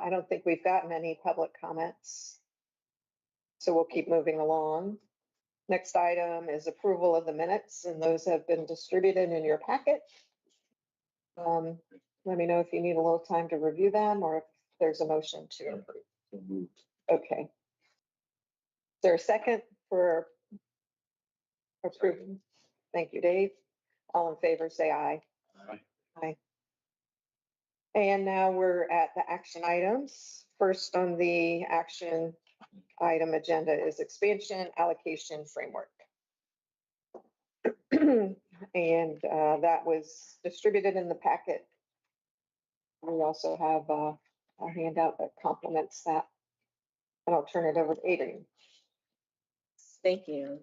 I don't think we've gotten any public comments, so we'll keep moving along. Next item is approval of the minutes, and those have been distributed in your packet. Let me know if you need a little time to review them or if there's a motion to approve. Okay. Is there a second for approving? Thank you, Dave. All in favor, say aye. Aye. Aye. And now we're at the action items. First on the action item agenda is expansion allocation framework. And that was distributed in the packet. We also have a handout that complements that. And I'll turn it over to Adrian. Thank you.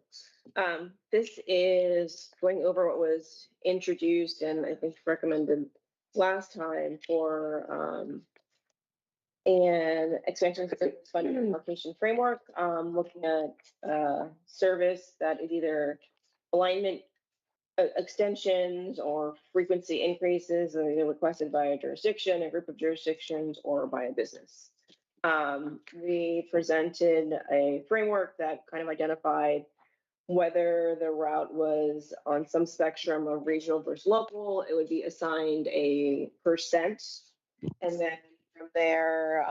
This is going over what was introduced and I think recommended last time for an expansion funding allocation framework, looking at service that is either alignment extensions or frequency increases that are either requested by a jurisdiction, a group of jurisdictions, or by a business. We presented a framework that kind of identified whether the route was on some spectrum of regional versus local, it would be assigned a %. And then from there,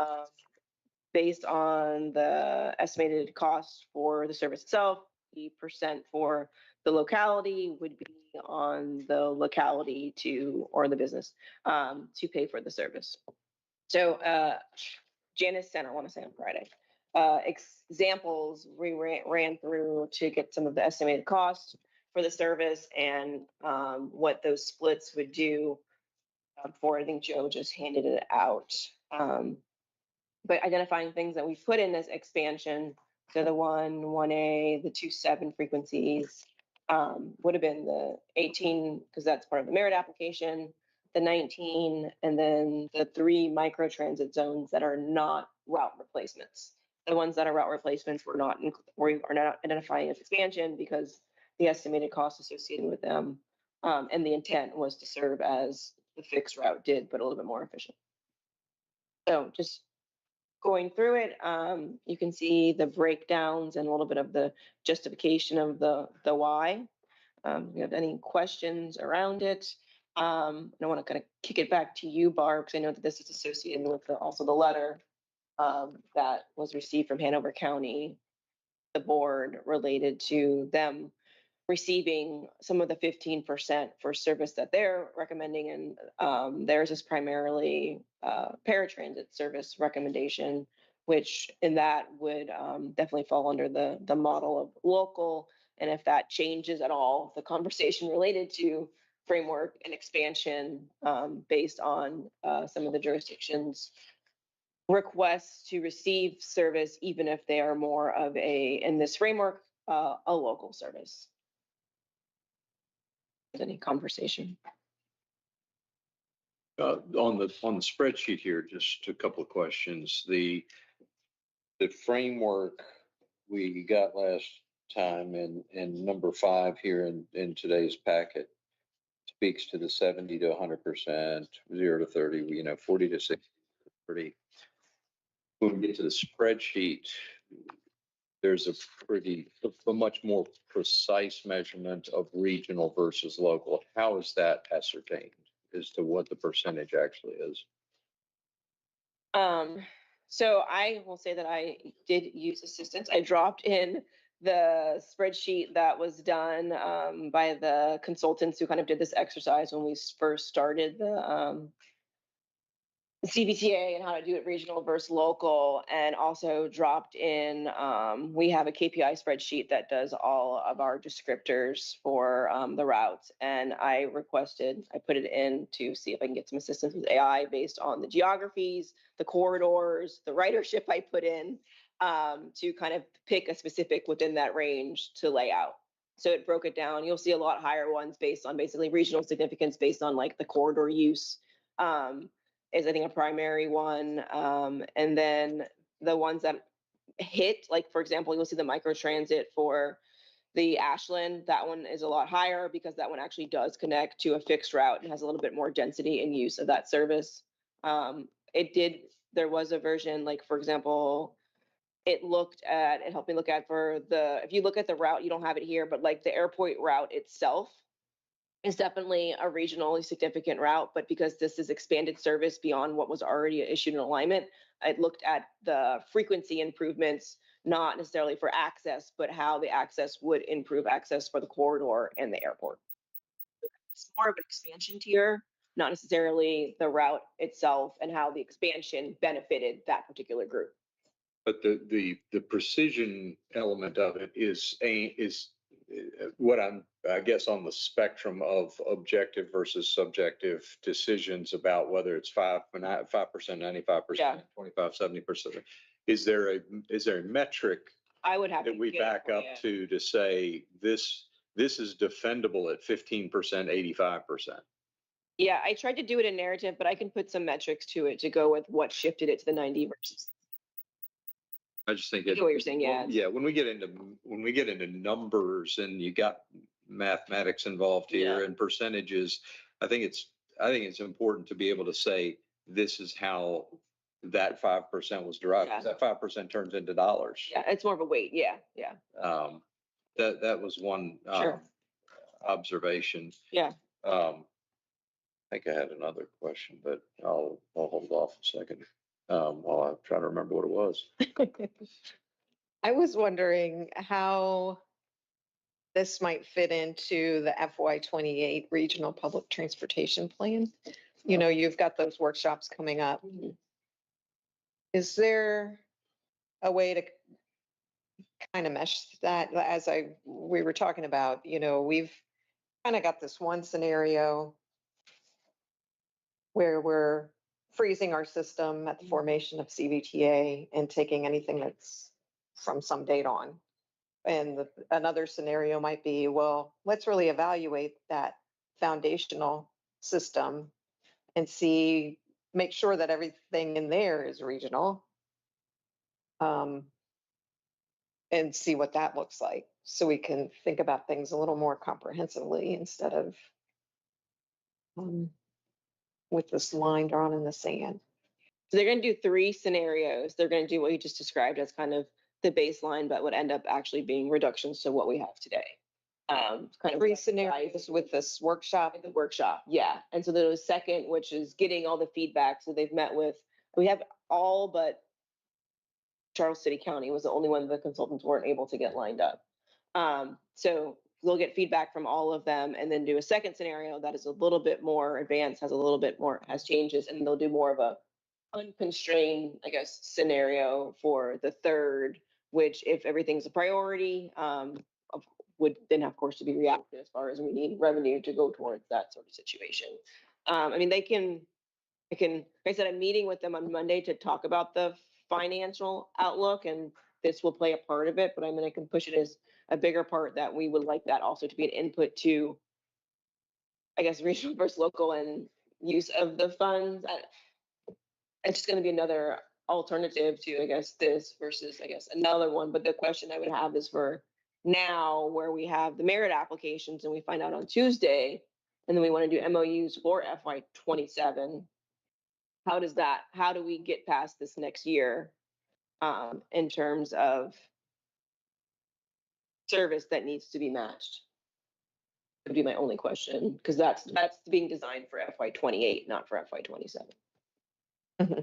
based on the estimated cost for the service itself, the % for the locality would be on the locality to, or the business, to pay for the service. So Janice sent, I want to say on Friday, examples we ran through to get some of the estimated costs for the service and what those splits would do for, I think Joe just handed it out. But identifying things that we put in this expansion, so the 1A, the 2.7 frequencies would have been the 18, because that's part of the merit application, the 19, and then the 3 microtransit zones that are not route replacements. The ones that are route replacements we are not identifying as expansion because the estimated costs associated with them and the intent was to serve as the fixed route did, but a little bit more efficient. So just going through it, you can see the breakdowns and a little bit of the justification of the why. If you have any questions around it, I want to kind of kick it back to you, Barb, because I know that this is associated with also the letter that was received from Hanover County, the board, related to them receiving some of the 15% for service that they're recommending, and theirs is primarily paratransit service recommendation, which in that would definitely fall under the model of local. And if that changes at all, the conversation related to framework and expansion based on some of the jurisdictions' requests to receive service, even if they are more of in this framework, a local service. Any conversation? On the spreadsheet here, just a couple of questions. The framework we got last time and number 5 here in today's packet speaks to the 70 to 100%, 0 to 30, 40 to 60, 30. When we get to the spreadsheet, there's a much more precise measurement of regional versus local. How is that ascertained as to what the percentage actually is? So I will say that I did use assistance. I dropped in the spreadsheet that was done by the consultants who kind of did this exercise when we first started the CBTA and how to do it regional versus local, and also dropped in, we have a KPI spreadsheet that does all of our descriptors for the routes. And I put it in to see if I can get some assistance with AI based on the geographies, the corridors, the ridership I put in to kind of pick a specific within that range to lay out. So it broke it down. You'll see a lot higher ones based on basically regional significance based on like the corridor use. Is I think a primary one. And then the ones that hit, like for example, you'll see the microtransit for the Ashland. That one is a lot higher because that one actually does connect to a fixed route and has a little bit more density and use of that service. It did there was a version, like, for example, it helped me look at if you look at the route, you don't have it here, but like the airport route itself is definitely a regionally significant route, but because this is expanded service beyond what was already issued in alignment, I looked at the frequency improvements, not necessarily for access, but how the access would improve access for the corridor and the airport. It's more of an expansion tier, not necessarily the route itself and how the expansion benefited that particular group. But the precision element of it is what I guess on the spectrum of objective versus subjective decisions about whether it's 5%, 95%, 25%, 70%. Is there a metric I would have that to we get it back for up you. to say this is defendable at 15%, 85%? Yeah, I tried to do it in narrative, but I can put some metrics to it to go with what shifted it to the 90 versus. I just think I get what you're saying, yeah. Yeah, when we get into numbers and you got mathematics involved here Yeah. and percentages, I think it's important to be able to say this is how that 5% was derived. Yeah. That 5% turns into dollars. Yeah, it's more of a weight. Yeah, yeah. That was one Sure. observation. Yeah. I think I had another question, but I'll hold off a second while I try to remember what it was. I was wondering how this might fit into the FY28 Regional Public Transportation Plan. You know, you've got those workshops coming up. Mhm. Is there a way to kind of mesh that as we were talking about, you know, we've kind of got this one scenario where we're freezing our system at the formation of CVTA and taking anything that's from some date on. And another scenario might be, well, let's really evaluate that foundational system and make sure that everything in there is regional. And see what that looks like. So we can think about things a little more comprehensively instead of with this line drawn in the sand. So they're going to do 3 scenarios. They're going to do what you just described as kind of the baseline, but would end up actually being reductions to what we have today. Kind of 3 scenarios with this workshop. The workshop, yeah. And so there was second, which is getting all the feedback. So they've met with, we have all but Charles City County was the only one the consultants weren't able to get lined up. So we'll get feedback from all of them and then do a second scenario that is a little bit more advanced, has changes, and they'll do more of a unconstrained, I guess, scenario for the third, which if everything's a priority, would then of course to be reactive as far as we need revenue to go towards that sort of situation. I mean, like I said, I'm meeting with them on Monday to talk about the financial outlook, and this will play a part of it, but I mean, I can push it as a bigger part that we would like that also to be an input to, I guess, regional versus local and use of the funds. It's just going to be another alternative to, I guess, this versus, I guess, another one. But the question I would have is for now, where we have the merit applications and we find out on Tuesday, and then we want to do MOUs for FY27. How do we get past this next year in terms of service that needs to be matched? That would be my only question, because that's being designed for FY28, not for FY27. Mm-hmm.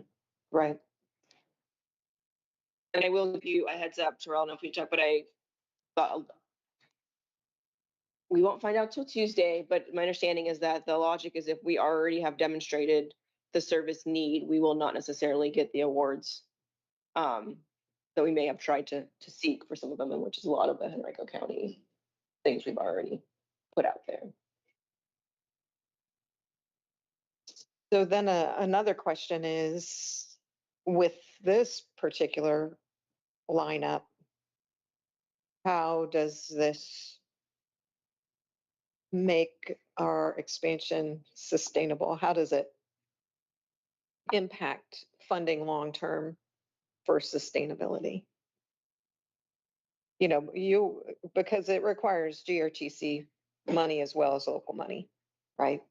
Right. And I will give you a heads up, Terrell, I don't know if we talk, but I thought we won't find out till Tuesday, but my understanding is that the logic is if we already have demonstrated the service need, we will not necessarily get the awards that we may have tried to seek for some of them, and which is a lot of the Henrico County things we've already put out there. So then another question is, with this particular lineup, how does this make our expansion sustainable? How does it impact funding long-term for sustainability? You know, because it requires GRTC money as well as local money, right?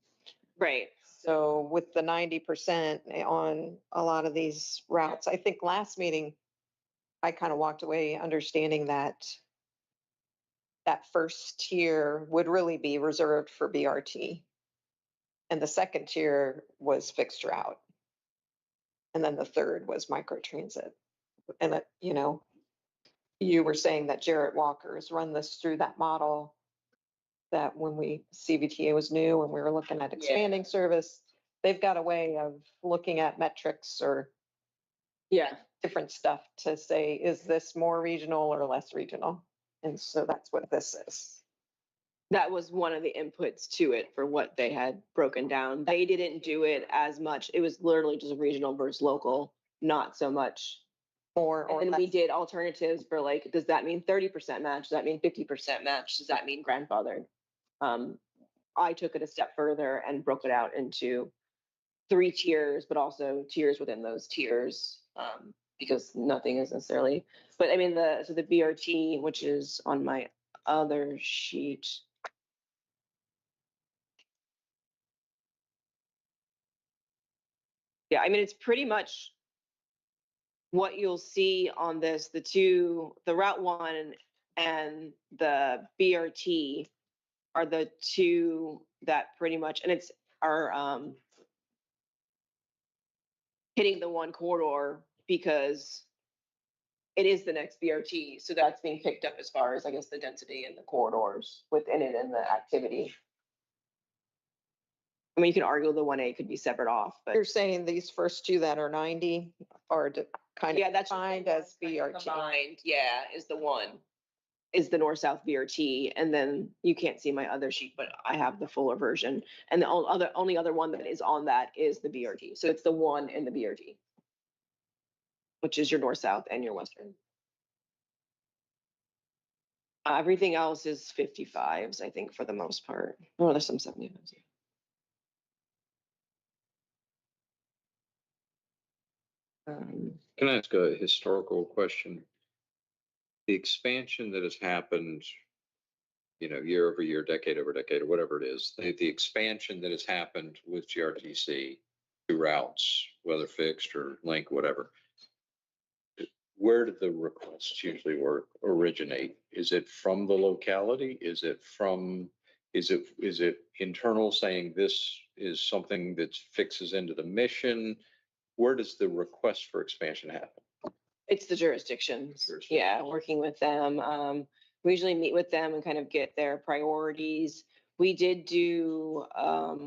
Right. So with the 90% on a lot of these routes, I think last meeting, I kind of walked away understanding that that first tier would really be reserved for BRT. And the second tier was fixed route. And then the third was microtransit. And, you were saying that Jarrett Walker's run this through that model, that when CVTA was new and we were looking at expanding service, they've got a way of looking at metrics or Yeah. different stuff to say, is this more regional or less regional? And so that's what this is. That was one of the inputs to it for what they had broken down. They didn't do it as much. It was literally just regional versus local, not so much. More or And less. we did alternatives for like, does that mean 30% match? Does that mean 50% match? Does that mean grandfathered? I took it a step further and broke it out into 3 tiers, but also tiers within those tiers, because nothing is necessarily, but I mean, so the BRT, which is on my other sheet. Yeah, I mean, it's pretty much what you'll see on this, the Route 1 and the BRT are the two that pretty much, and are hitting the one corridor because it is the next BRT. So that's being picked up as far as, I guess, the density and the corridors within it and the activity. I mean, you can argue the 1A could be separate off, but You're saying these first two that are 90 are kind of that's defined as BRT. combined, is the north-south BRT. And then you can't see my other sheet, but I have the fuller version. And the only other one that is on that is the BRT. So it's the one in the BRT, which is your north-south and your western. Everything else is 55s, I think, for the most part. Oh, there's some 75s. Can I ask a historical question? The expansion that has happened, year over year, decade over decade, or whatever it is, the expansion that has happened with GRTC through routes, whether fixed or link, whatever. Where do the requests usually originate? Is it from the locality? Is it internal saying this is something that fixes into the mission? Where does the request for expansion happen? It's the jurisdictions. Yeah, working with them. We usually meet with them and kind of get their priorities. We did do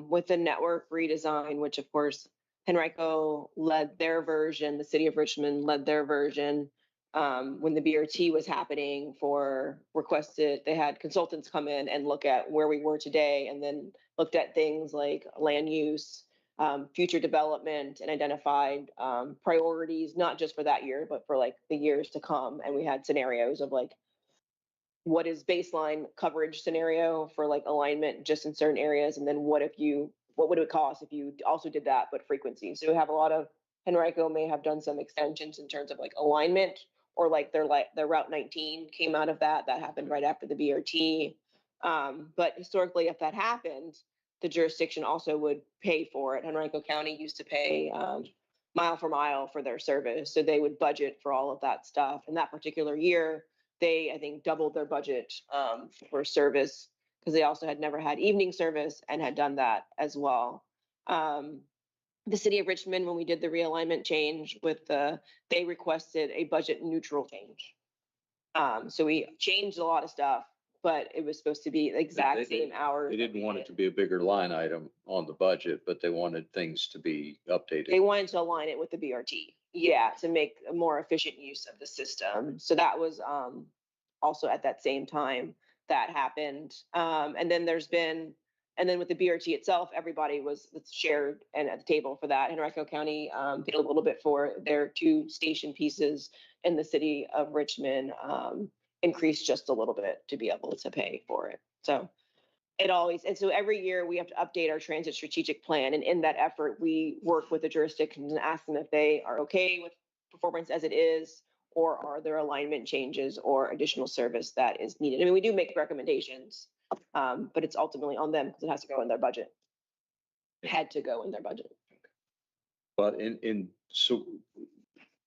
with the network redesign, which of course Henrico led their version, the city of Richmond led their version. When the BRT was happening they had consultants come in and look at where we were today, and then looked at things like land use, future development, and identified priorities, not just for that year, but for like the years to come. And we had scenarios of like, what is baseline coverage scenario for like alignment just in certain areas? And then what would it cost if you also did that, but frequency? So we have a lot of, Henrico may have done some extensions in terms of like alignment, or like their Route 19 came out of that happened right after the BRT. But historically, if that happened, the jurisdiction also would pay for it. Henrico County used to pay mile for mile for their service. So they would budget for all of that stuff. And that particular year, they, I think, doubled their budget for service, because they also had never had evening service and had done that as well. The city of Richmond, when we did the realignment change they requested a budget neutral change. So we changed a lot of stuff, but it was supposed to be the exact same hours. They didn't want it to be a bigger line item on the budget, but they wanted things to be updated. They wanted to align it with the BRT. Yeah, to make a more efficient use of the system. So that was also at that same time that happened. And then with the BRT itself, everybody was shared and at the table for that. Henrico County paid a little bit for their 2 station pieces, and the city of Richmond increased just a little bit to be able to pay for it. So so every year we have to update our transit strategic plan. And in that effort, we work with the jurisdictions and ask them if they are okay with performance as it is, or are there alignment changes or additional service that is needed. I mean, we do make recommendations, but it's ultimately on them because it has to go in their budget. had to go in their budget. But so,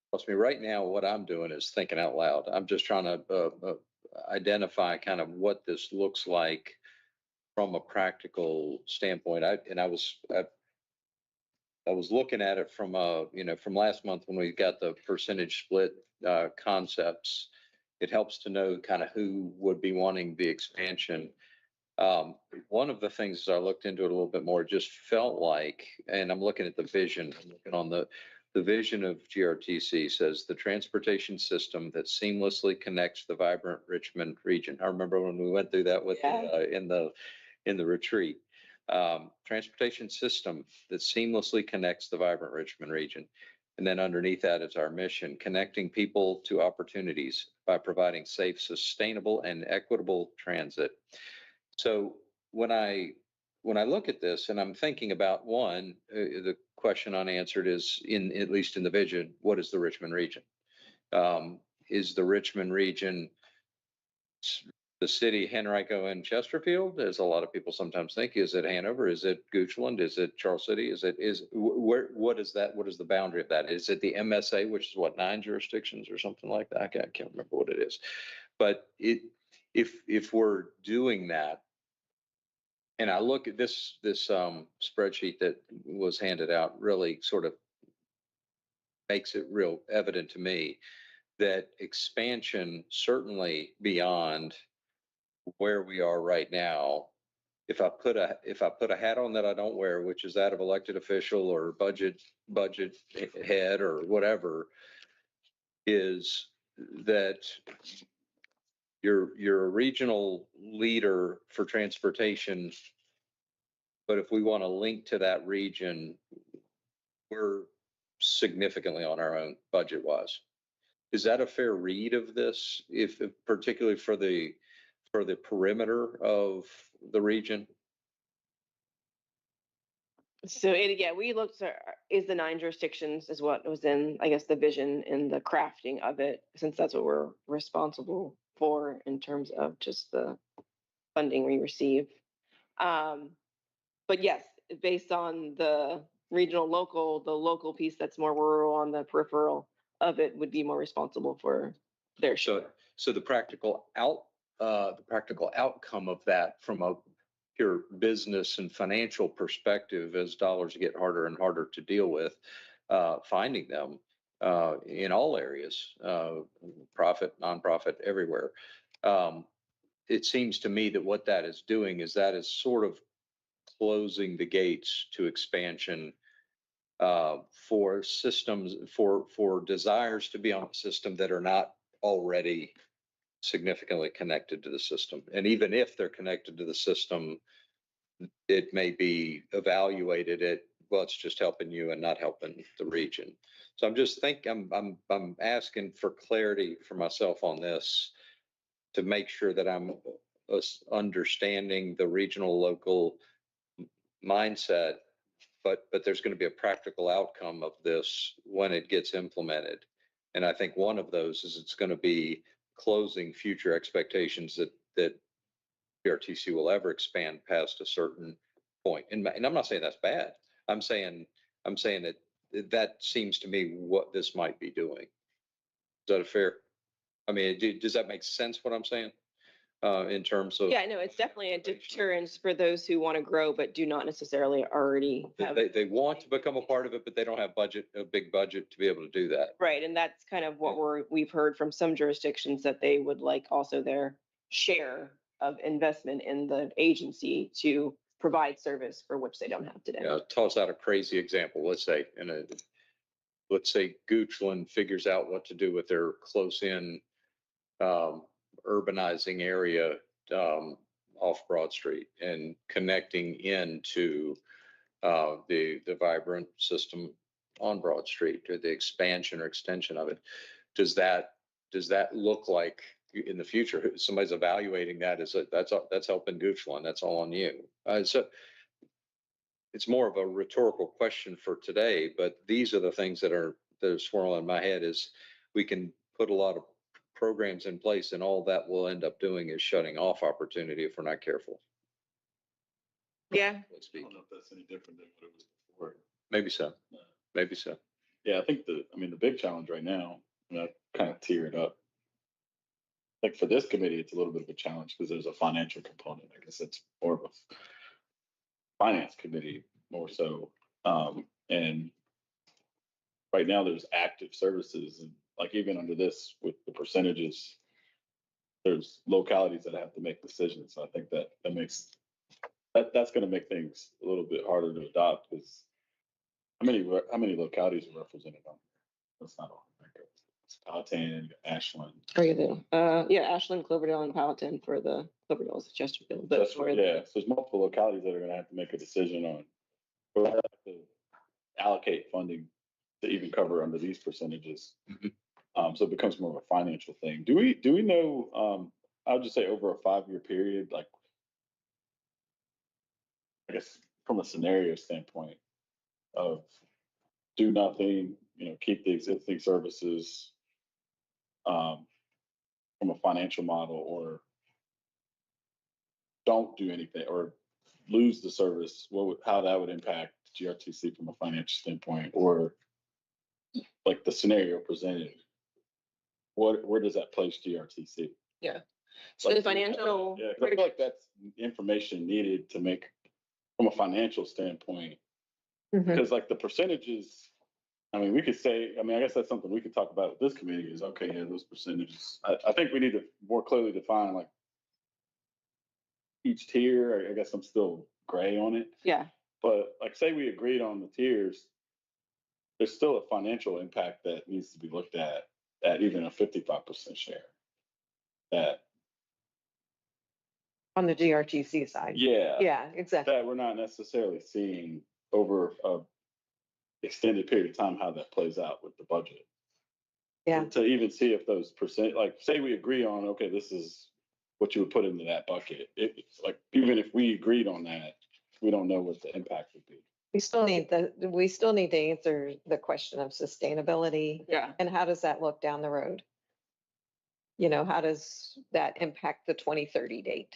trust me, right now, what I'm doing is thinking out loud. I'm just trying to identify kind of what this looks like from a practical standpoint. I was looking at it from from last month when we got the percentage split concepts. It helps to know kind of who would be wanting the expansion. One of the things as I looked into it a little bit more, just felt like, and I'm looking at the vision, I'm looking on the vision of GRTC says the transportation system that seamlessly connects the vibrant Richmond region. I remember when we went through that with in the retreat. Transportation system that seamlessly connects the vibrant Richmond region. And then underneath that is our mission, connecting people to opportunities by providing safe, sustainable, and equitable transit. So when I look at this and I'm thinking about one, the question unanswered is at least in the vision, what is the Richmond region? Is the Richmond region the city, Henrico and Chesterfield, as a lot of people sometimes think? Is it Hanover? Is it Goochland? Is it Charles City? What is that? What is the boundary of that? Is it the MSA, which is what, 9 jurisdictions or something like that? I can't remember what it is. But if we're doing that, and I look at this spreadsheet that was handed out, really sort of makes it real evident to me that expansion, certainly beyond where we are right now, if I put a hat on that I don't wear, which is that of elected official or budget head or whatever, is that you're a regional leader for transportation, but if we want to link to that region, we're significantly on our own budget wise. Is that a fair read of this, if particularly for the perimeter of the region? So we looked at is the 9 jurisdictions is what was in, I guess, the vision and the crafting of it, since that's what we're responsible for in terms of just the funding we receive. But yes, based on the regional, the local piece that's more rural on the peripheral of it would be more responsible for their share. So the practical outcome of that from a pure business and financial perspective, as dollars get harder and harder to deal with, finding them in all areas, profit, nonprofit, everywhere. It seems to me that what that is doing is sort of closing the gates to expansion for systems, for desires to be on a system that are not already significantly connected to the system. And even if they're connected to the system, it may be evaluated at, well, it's just helping you and not helping the region. So I'm asking for clarity for myself on this to make sure that I'm understanding the regional, local mindset, but there's going to be a practical outcome of this when it gets implemented. And I think one of those is it's going to be closing future expectations that GRTC will ever expand past a certain point. And I'm not saying that's bad. I'm saying that seems to me what this might be doing. Is that a fair? I mean, does that make sense what I'm saying? In terms of, no, it's definitely a deterrence for those who want to grow but do not necessarily already have. They want to become a part of it, but they don't have a big budget to be able to do that. Right, and that's kind of what we've heard from some jurisdictions, that they would like also their share of investment in the agency to provide service for which they don't have today. Yeah, toss out a crazy example. Let's say Goochland figures out what to do with their close-in urbanizing area off Broad Street and connecting into the vibrant system on Broad Street, or the expansion or extension of it. Does that look like in the future somebody's evaluating that as that's helping Goochland? That's all on you. So it's more of a rhetorical question for today, but these are the things that are swirling in my head. Is we can put a lot of programs in place, and all that will end up doing is shutting off opportunity if we're not careful. Yeah. so to I speak. don't know if that's any different than what it was before. Maybe so, maybe so. Yeah, I think the big challenge right now, and I kind of tear it up. Like for this committee, it's a little bit of a challenge because there's a financial component. I guess it's more of a finance committee more so. And right now there's active services and like even under this with the percentages, there's localities that have to make decisions. So I think that's going to make things a little bit harder to adopt because how many localities are represented on? That's not all. It's Powhatan, Ashland. Yeah, Ashland, Cloverdale, and Powhatan for the Cloverdale is Chesterfield, but for Yeah, so there's multiple localities that are going to have to make a decision on whether they have to allocate funding to even cover under these percentages. So it becomes more of a financial thing. Do we know? I would just say over a 5-year period, like I guess from a scenario standpoint of do nothing, keep the existing services from a financial model, or don't do anything, or lose the service. How that would impact GRTC from a financial standpoint, or like the scenario presented. Where does that place GRTC? Yeah. So the financial. Yeah, 'cause I feel like that's information needed to make from a financial standpoint. Because like the percentages, I mean, we could say, I mean, I guess that's something we could talk about with this committee is okay, yeah, those percentages. I think we need to more clearly define like each tier. I guess I'm still gray on it. Yeah. But like say we agreed on the tiers, there's still a financial impact that needs to be looked at even a 55% share. That On the GRTC side. yeah. Yeah, exactly. That we're not necessarily seeing over a extended period of time how that plays out with the budget. Yeah. To even see if those percent, like say we agree on, okay, this is what you would put into that bucket. It's like even if we agreed on that, we don't know what the impact would be. We still need to answer the question of sustainability. Yeah. And how does that look down the road? How does that impact the 2030 date?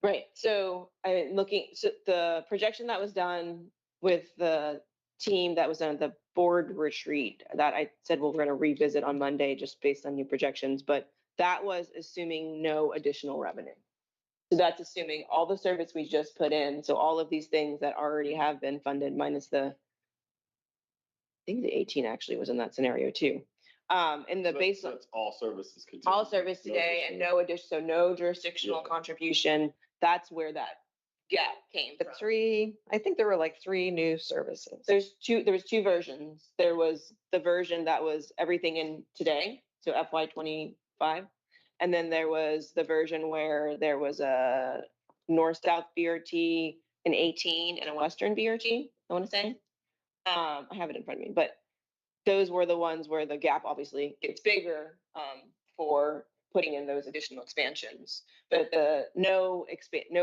Right. So the projection that was done with the team that was done at the board retreat that I said we're going to revisit on Monday just based on new projections, but that was assuming no additional revenue. So that's assuming all the service we just put in. So all of these things that already have been funded minus I think the 18 actually was in that scenario too. And the baseline. That's all services. All service today and no addition, so no jurisdictional contribution. That's where that gap came from. I think there were like 3 new services. There was 2 versions. There was the version that was everything in today, so FY25. And then there was the version where there was a north-south BRT, an 18, and a western BRT, I want to say. I have it in front of me, but those were the ones where the gap obviously gets bigger for putting in those additional expansions. But the no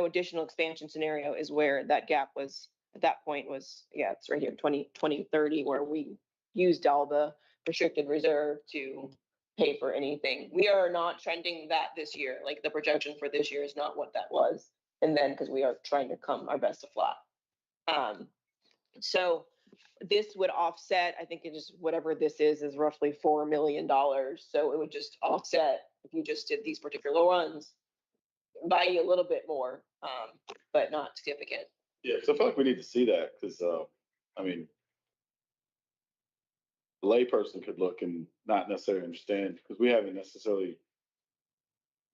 additional expansion scenario is where that gap was at that point was, it's right here, 2030, where we used all the restricted reserve to pay for anything. We are not trending that this year. Like the projection for this year is not what that was. And then because we are trying to come our best to flat. So this would offset, I think it just, whatever this is roughly $4 million. So it would just offset if you just did these particular ones, buy you a little bit more, but not significant. Yeah, because I feel like we need to see that because, I mean, a layperson could look and not necessarily understand because we haven't necessarily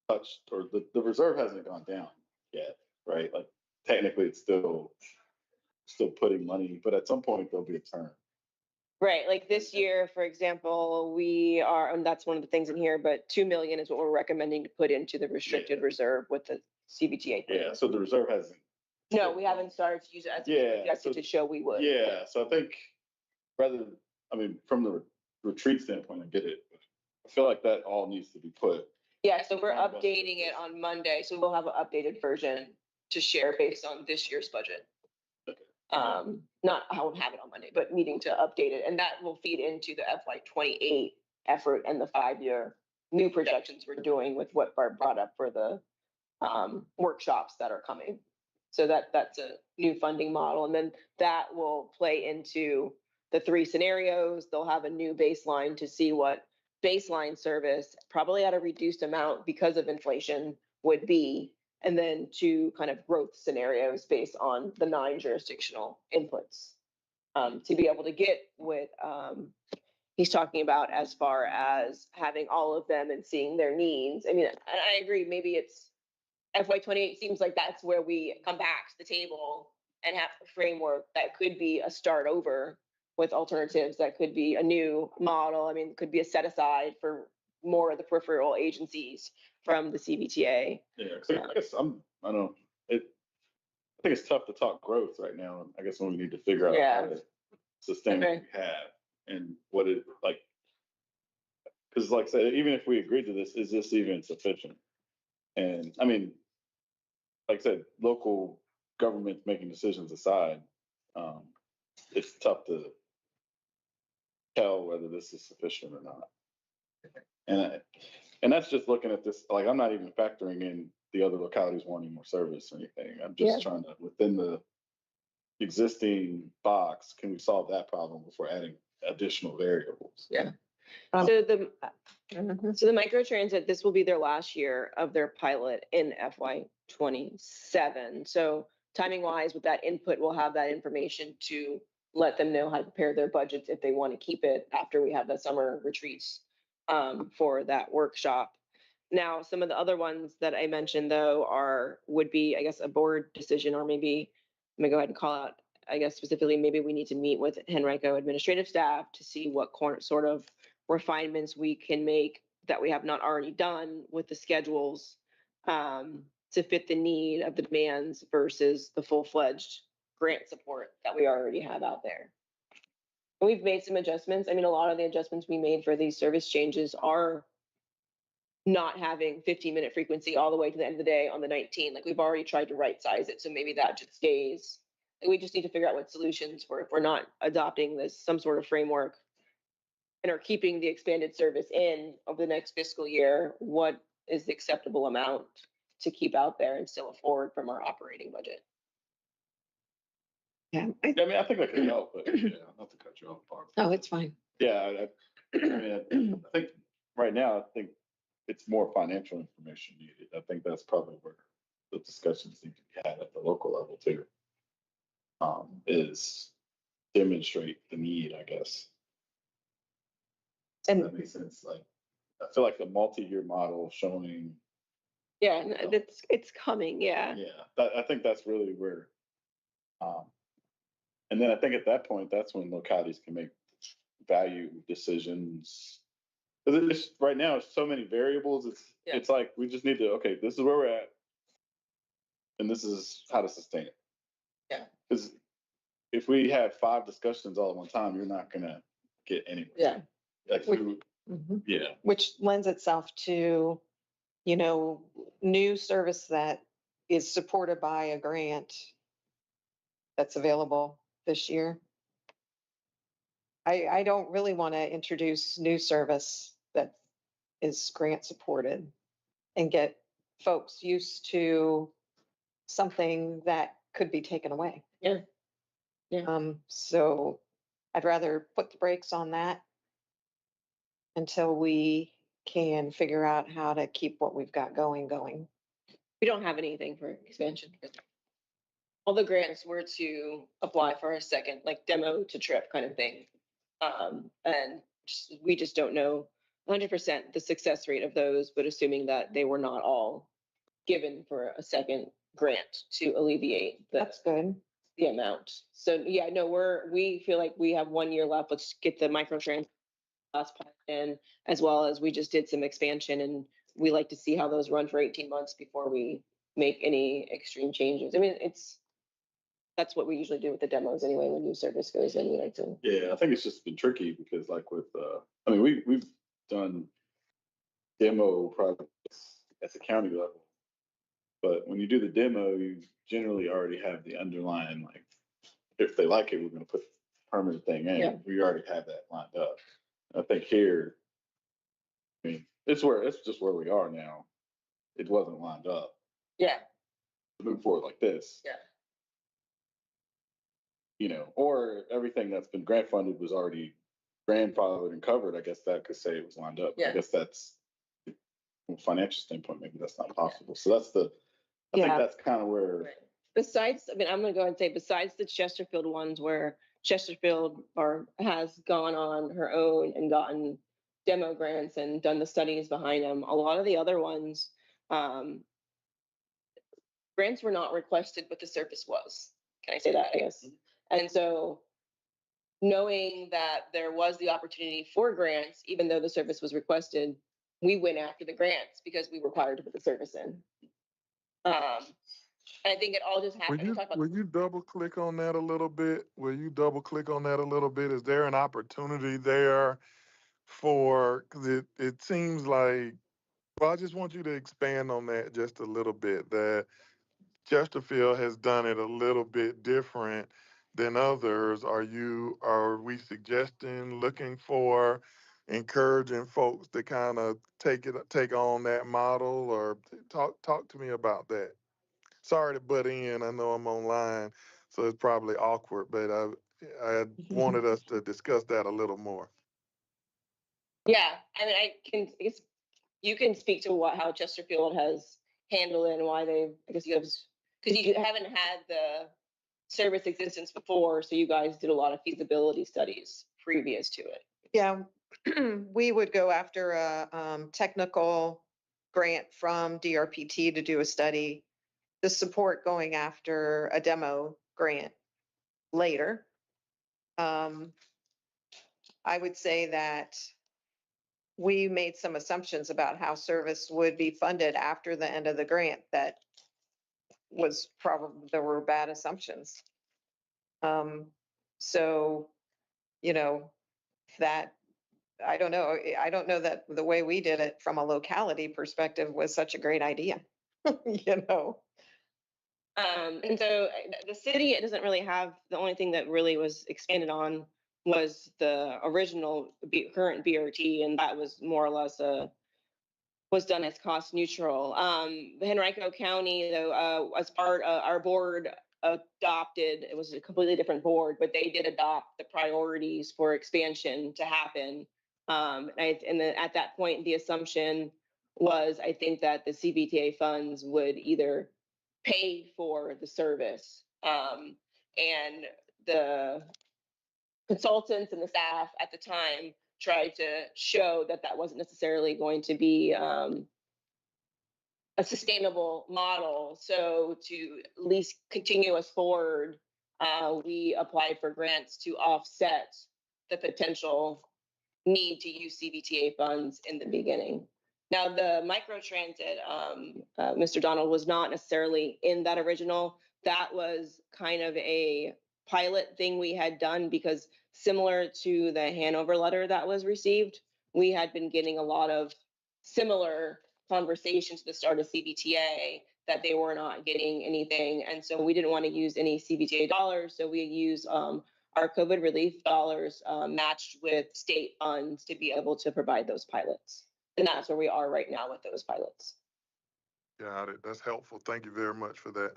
touched, or the reserve hasn't gone down yet, right? Like technically it's still putting money, but at some point there'll be a turn. Right, like this year, for example, we are, and that's one of the things in here, but 2 million is what we're recommending to put into the restricted reserve with the CBTA. Yeah, so the reserve hasn't. No, we haven't started to use it as a projected to show we would. Yeah, so I think from the retreat standpoint, I get it. I feel like that all needs to be put. Yeah, so we're updating it on Monday, so we'll have an updated version to share based on this year's budget. Not, I won't have it on Monday, but needing to update it, and that will feed into the FY28 effort and the 5-year new projections we're doing with what Barb brought up for the workshops that are coming. So that's a new funding model. And then that will play into the 3 scenarios. They'll have a new baseline to see what baseline service, probably at a reduced amount because of inflation, would be. And then 2 kind of growth scenarios based on the 9 jurisdictional inputs. To be able to get what he's talking about as far as having all of them and seeing their needs. I mean, and I agree, maybe it's FY28 seems like that's where we come back to the table and have a framework that could be a start over with alternatives, that could be a new model. I mean, it could be a set aside for more of the peripheral agencies from the CBTA. Yeah, 'cause I guess I don't know, I think it's tough to talk growth right now. I guess when we need to figure out how to sustain what we have and what it like. Because like I said, even if we agreed to this, is this even sufficient? And I mean, like I said, local government making decisions aside, it's tough to tell whether this is sufficient or not. And that's just looking at this, like, I'm not even factoring in the other localities wanting more service or anything. I'm just trying to, within the existing box, can we solve that problem before adding additional variables? Yeah. Um, So the microtransit, this will be their last year of their pilot in FY27. So timing wise, with that input, we'll have that information to let them know how to prepare their budgets if they want to keep it after we have the summer retreats for that workshop. Now, some of the other ones that I mentioned though would be, I guess, a board decision, or maybe let me go ahead and call out, I guess specifically, maybe we need to meet with Henrico administrative staff to see what sort of refinements we can make that we have not already done with the schedules to fit the need of the demands versus the full-fledged grant support that we already have out there. And we've made some adjustments. I mean, a lot of the adjustments we made for these service changes are not having 15-minute frequency all the way to the end of the day on the 19. Like, we've already tried to right size it, so maybe that just stays. And we just need to figure out what solutions for if we're not adopting this some sort of framework and are keeping the expanded service in over the next fiscal year, what is the acceptable amount to keep out there and still afford from our operating budget? Yeah. I mean, I think that could help, but yeah, not to cut you off, Barb. Oh, it's fine. Yeah, I mean, I think right now, I think it's more financial information needed. I think that's probably where the discussions need to be had at the local level too. Is demonstrate the need, I guess. And That makes sense. Like, I feel like the multi-year model showing. Yeah, it's coming. Yeah. Yeah, I think that's really where. And then I think at that point, that's when localities can make value decisions. Because it's right now, it's so many variables. It's like we just need to, okay, this is where we're at, and this is how to sustain it. Yeah. Because if we have 5 discussions all at one time, you're not gonna get anywhere. Yeah. Like, yeah. which lends itself to, new service that is supported by a grant that's available this year. I don't really want to introduce new service that is grant supported and get folks used to something that could be taken away. Yeah. Yeah. So I'd rather put the brakes on that until we can figure out how to keep what we've got going. We don't have anything for expansion. All the grants were to apply for a second, like demo to trip kind of thing. And we just don't know 100% the success rate of those, but assuming that they were not all given for a second grant to alleviate That's good. the amount. So yeah, no, we feel like we have 1 year left. Let's get the microtrans last part in, as well as we just did some expansion, and we like to see how those run for 18 months before we make any extreme changes. I mean, that's what we usually do with the demos anyway. When new service goes in, we like to. Yeah, I think it's just been tricky because, like, with I mean, we've done demo projects at the county level, but when you do the demo, you generally already have the underlying, like, if they like it, we're going to put the permanent thing in. Yeah. We already have that lined up. I think here, I mean, it's just where we are now. It wasn't lined up. Yeah. To move forward like this. Yeah. you know, or everything that's been grant funded was already grandfathered and covered, I guess that could say it was lined up. Yeah. I guess that's, from a financial standpoint, maybe that's not possible. So that's the, I think Yeah. that's kind of where, Right. Besides, I mean, I'm gonna go ahead and say, besides the Chesterfield ones where Chesterfield has gone on her own and gotten demo grants and done the studies behind them, a lot of the other ones, grants were not requested, but the service was. Can I say that, I guess? And so knowing that there was the opportunity for grants, even though the service was requested, we went after the grants because we were required to put the service in. And I think it all just happened. We talked about Will you double click on that a little bit? Will you double click on that a little bit? Is there an opportunity there for, because it seems like, well, I just want you to expand on that just a little bit, that Chesterfield has done it a little bit different than others. Are we suggesting, looking for, encouraging folks to kind of take on that model, or talk to me about that? Sorry to butt in. I know I'm online, so it's probably awkward, but I wanted us to discuss that a little more. Yeah, I mean, I guess you can speak to how Chesterfield has handled it and why I guess you guys, because you haven't had the service existence before, so you guys did a lot of feasibility studies previous to it. Yeah, we would go after a technical grant from DRPT to do a study, to support going after a demo grant later. I would say that we made some assumptions about how service would be funded after the end of the grant that was probably, there were bad assumptions. So, you know, that, I don't know that the way we did it from a locality perspective was such a great idea, you know? And so the city, it doesn't really have, the only thing that really was expanded on was the original current BRT, and that was more or less was done as cost neutral. Henrico County, though, as part of our board adopted, it was a completely different board, but they did adopt the priorities for expansion to happen. At that point, the assumption was, I think, that the CBTA funds would either pay for the service, and the consultants and the staff at the time tried to show that that wasn't necessarily going to be a sustainable model. So to at least continue us forward, we applied for grants to offset the potential need to use CBTA funds in the beginning. Now, the microtransit, Mr. Donald, was not necessarily in that original. That was kind of a pilot thing we had done, because similar to the Hanover letter that was received, we had been getting a lot of similar conversations at the start of CBTA that they were not getting anything. And so we didn't want to use any CBTA dollars. So we used our COVID relief dollars matched with state funds to be able to provide those pilots. And that's where we are right now with those pilots. Got it. That's helpful. Thank you very much for that.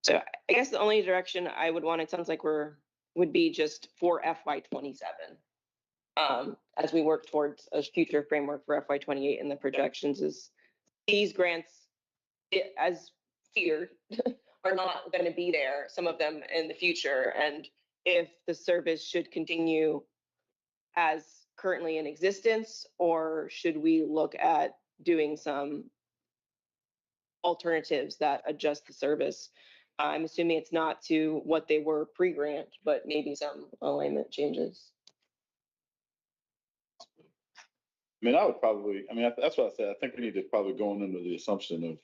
So I guess the only direction I would want, it sounds like would be just for FY27. As we work towards a future framework for FY28, and the projections is these grants, as feared, are not going to be there, some of them in the future. And if the service should continue as currently in existence, or should we look at doing some alternatives that adjust the service? I'm assuming it's not to what they were pre-grant, but maybe some alignment changes. I mean, I would probably, I mean, that's what I said. I think we need to probably go on under the assumption of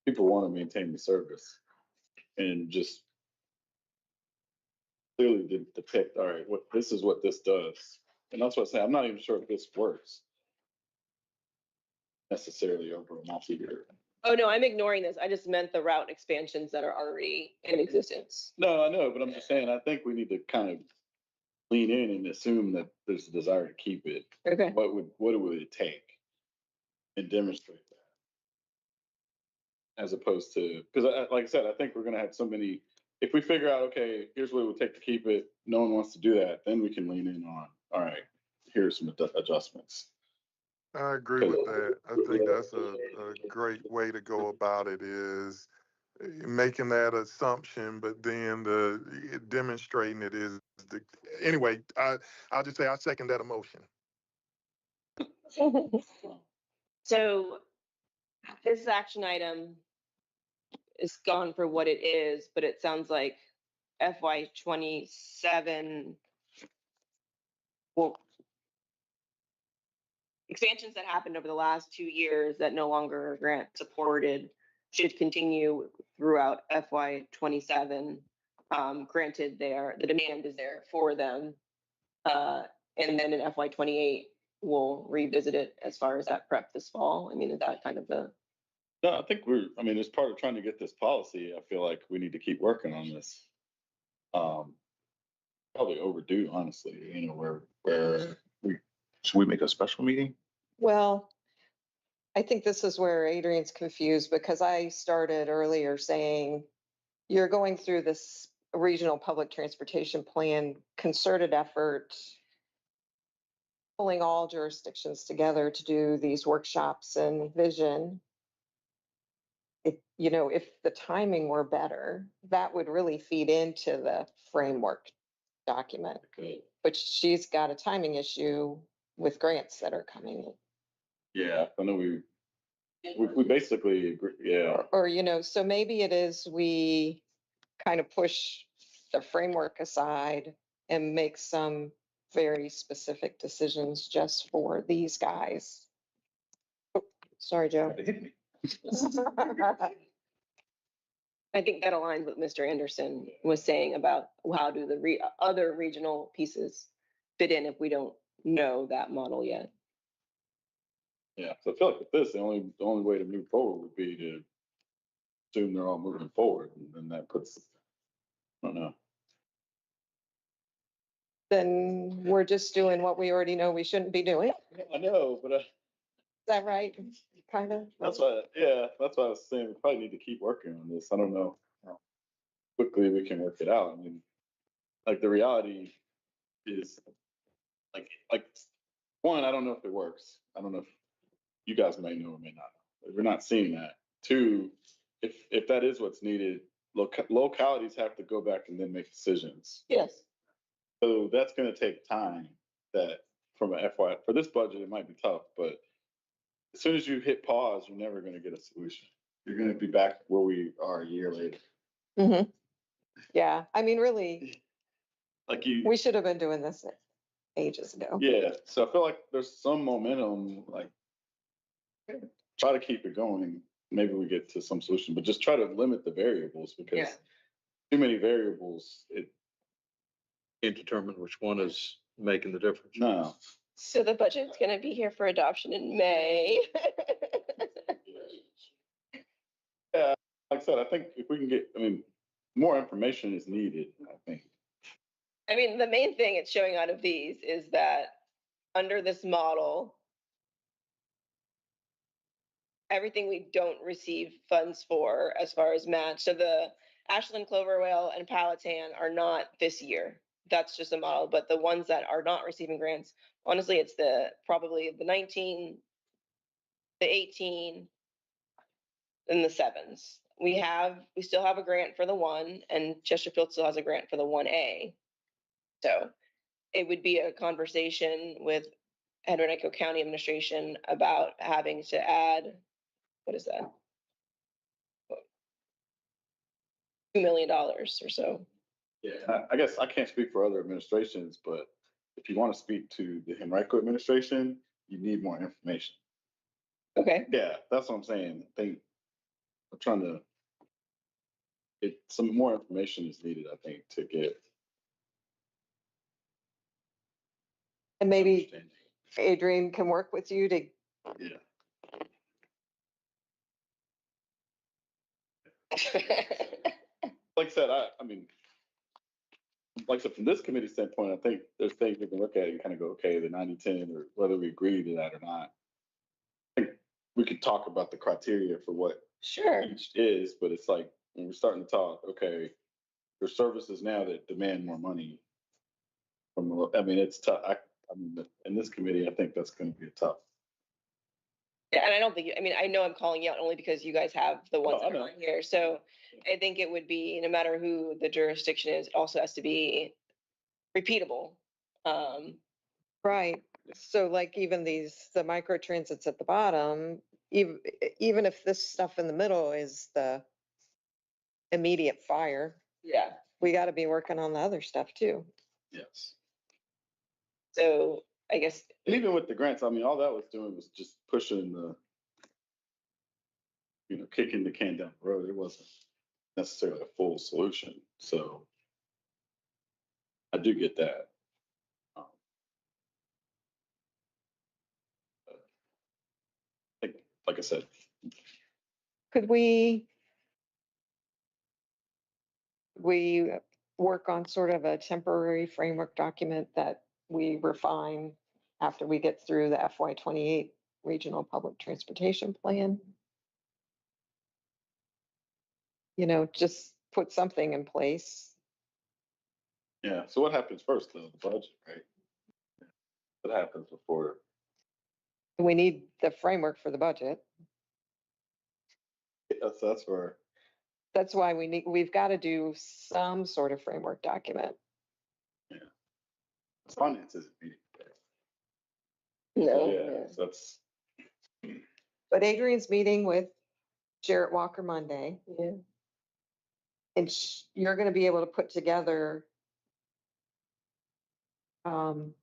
people want to maintain the service, and just clearly depict, all right, this is what this does. And that's what I say. I'm not even sure if this works necessarily over a multi-year. Oh, no, I'm ignoring this. I just meant the route expansions that are already in existence. No, I know, but I'm just saying, I think we need to kind of lean in and assume that there's a desire to keep it. Okay. What would it take, and demonstrate that? as opposed to, because like I said, I think we're gonna have so many, if we figure out, okay, here's what it would take to keep it, no one wants to do that, then we can lean in on, all right, here's some adjustments. I agree with that. I think that's a great way to go about it is making that assumption, but then demonstrating it is anyway, I'll just say I second that emotion. So this action item is gone for what it is, but it sounds like FY 27 well, expansions that happened over the last 2 years that no longer are grant supported should continue throughout FY 27. Granted, the demand is there for them. And then in FY 28, we'll revisit it as far as that prep this fall. I mean, is that kind of the? No, I think as part of trying to get this policy, I feel like we need to keep working on this. Probably overdue, honestly, where should we make a special meeting? Well, I think this is where Adrian's confused because I started earlier saying you're going through this regional public transportation plan concerted effort, pulling all jurisdictions together to do these workshops and vision. If the timing were better, that would really feed into the framework document. Okay. But she's got a timing issue with grants that are coming in. Yeah, I know we basically agree, yeah. Or, so maybe it is we kind of push the framework aside and make some very specific decisions just for these guys. Oh, sorry, Joe. Tried to hit me. I think that aligns with Mr. Anderson was saying about how do the other regional pieces fit in if we don't know that model yet. Yeah, so I feel like with this, the only way to move forward would be to assume they're all moving forward, and then that puts, I don't know. Then we're just doing what we already know we shouldn't be doing. Is I know, but that right? Kind of. that's why I was saying we probably need to keep working on this. I don't know how quickly we can work it out. I mean, like the reality is like one, I don't know if it works. I don't know if you guys may know or may not know. We're not seeing that. Two, if that is what's needed, localities have to go back and then make decisions. Yes. So that's going to take time. That from a FY for this budget, it might be tough, but as soon as you hit pause, you're never going to get a solution. You're going to be back where we are a year later. Mm-hmm. Yeah, I mean, really, Like we should have been doing this ages ago. Yeah. So I feel like there's some momentum. Like, try to keep it going. Maybe we get to some solution, but just try to limit the variables because too many variables. It Can't determine which one is making the difference. no. So the budget's going to be here for adoption in May. Yeah, like I said, I think if we can get, more information is needed, I think. I mean, the main thing it's showing out of these is that under this model, everything we don't receive funds for as far as match. So the Ashland, Cloverwell, and Powhatan are not this year. That's just a model. But the ones that are not receiving grants, honestly, it's probably the 19, the 18, and the 7s. We still have a grant for the 1, and Chesterfield still has a grant for the 1A. So it would be a conversation with Henrico County Administration about having to add, what is that? $2 million or so. Yeah, I guess I can't speak for other administrations, but if you want to speak to the Henrico administration, you need more information. Okay. Yeah, that's what I'm saying. I'm trying to some more information is needed, I think, to get. And maybe Adrian can work with you to. Yeah. Like I said, like I said, from this committee standpoint, I think there's things we can look at and kind of go, okay, the 90-10, or whether we agree to that or not. I think we could talk about the criteria for what Sure. each is, but it's like, when we're starting to talk, okay, there's services now that demand more money from, I mean, it's tough. I mean, in this committee, I think that's gonna be tough. Yeah, and I don't think, I mean, I know I'm calling you out only because you guys have the ones Oh, I that are know. on here. So I think it would be, no matter who the jurisdiction is, it also has to be repeatable. Right. So like even the micro transits at the bottom, even if this stuff in the middle is the immediate fire, Yeah. we got to be working on the other stuff too. Yes. So I guess, And even with the grants, I mean, all that was doing was just pushing the, kicking the can down the road. It wasn't necessarily a full solution. So I do get that. Like I said, Could we work on sort of a temporary framework document that we refine after we get through the FY28 regional public transportation plan? Just put something in place. yeah. So what happens first, though? The budget, right? What happens before? We need the framework for the budget. That's where, That's why we've got to do some sort of framework document. finance isn't meeting today. no. Yeah, so that's, But Adrian's meeting with Jarrett Walker Monday, Yeah. and you're going to be able to put together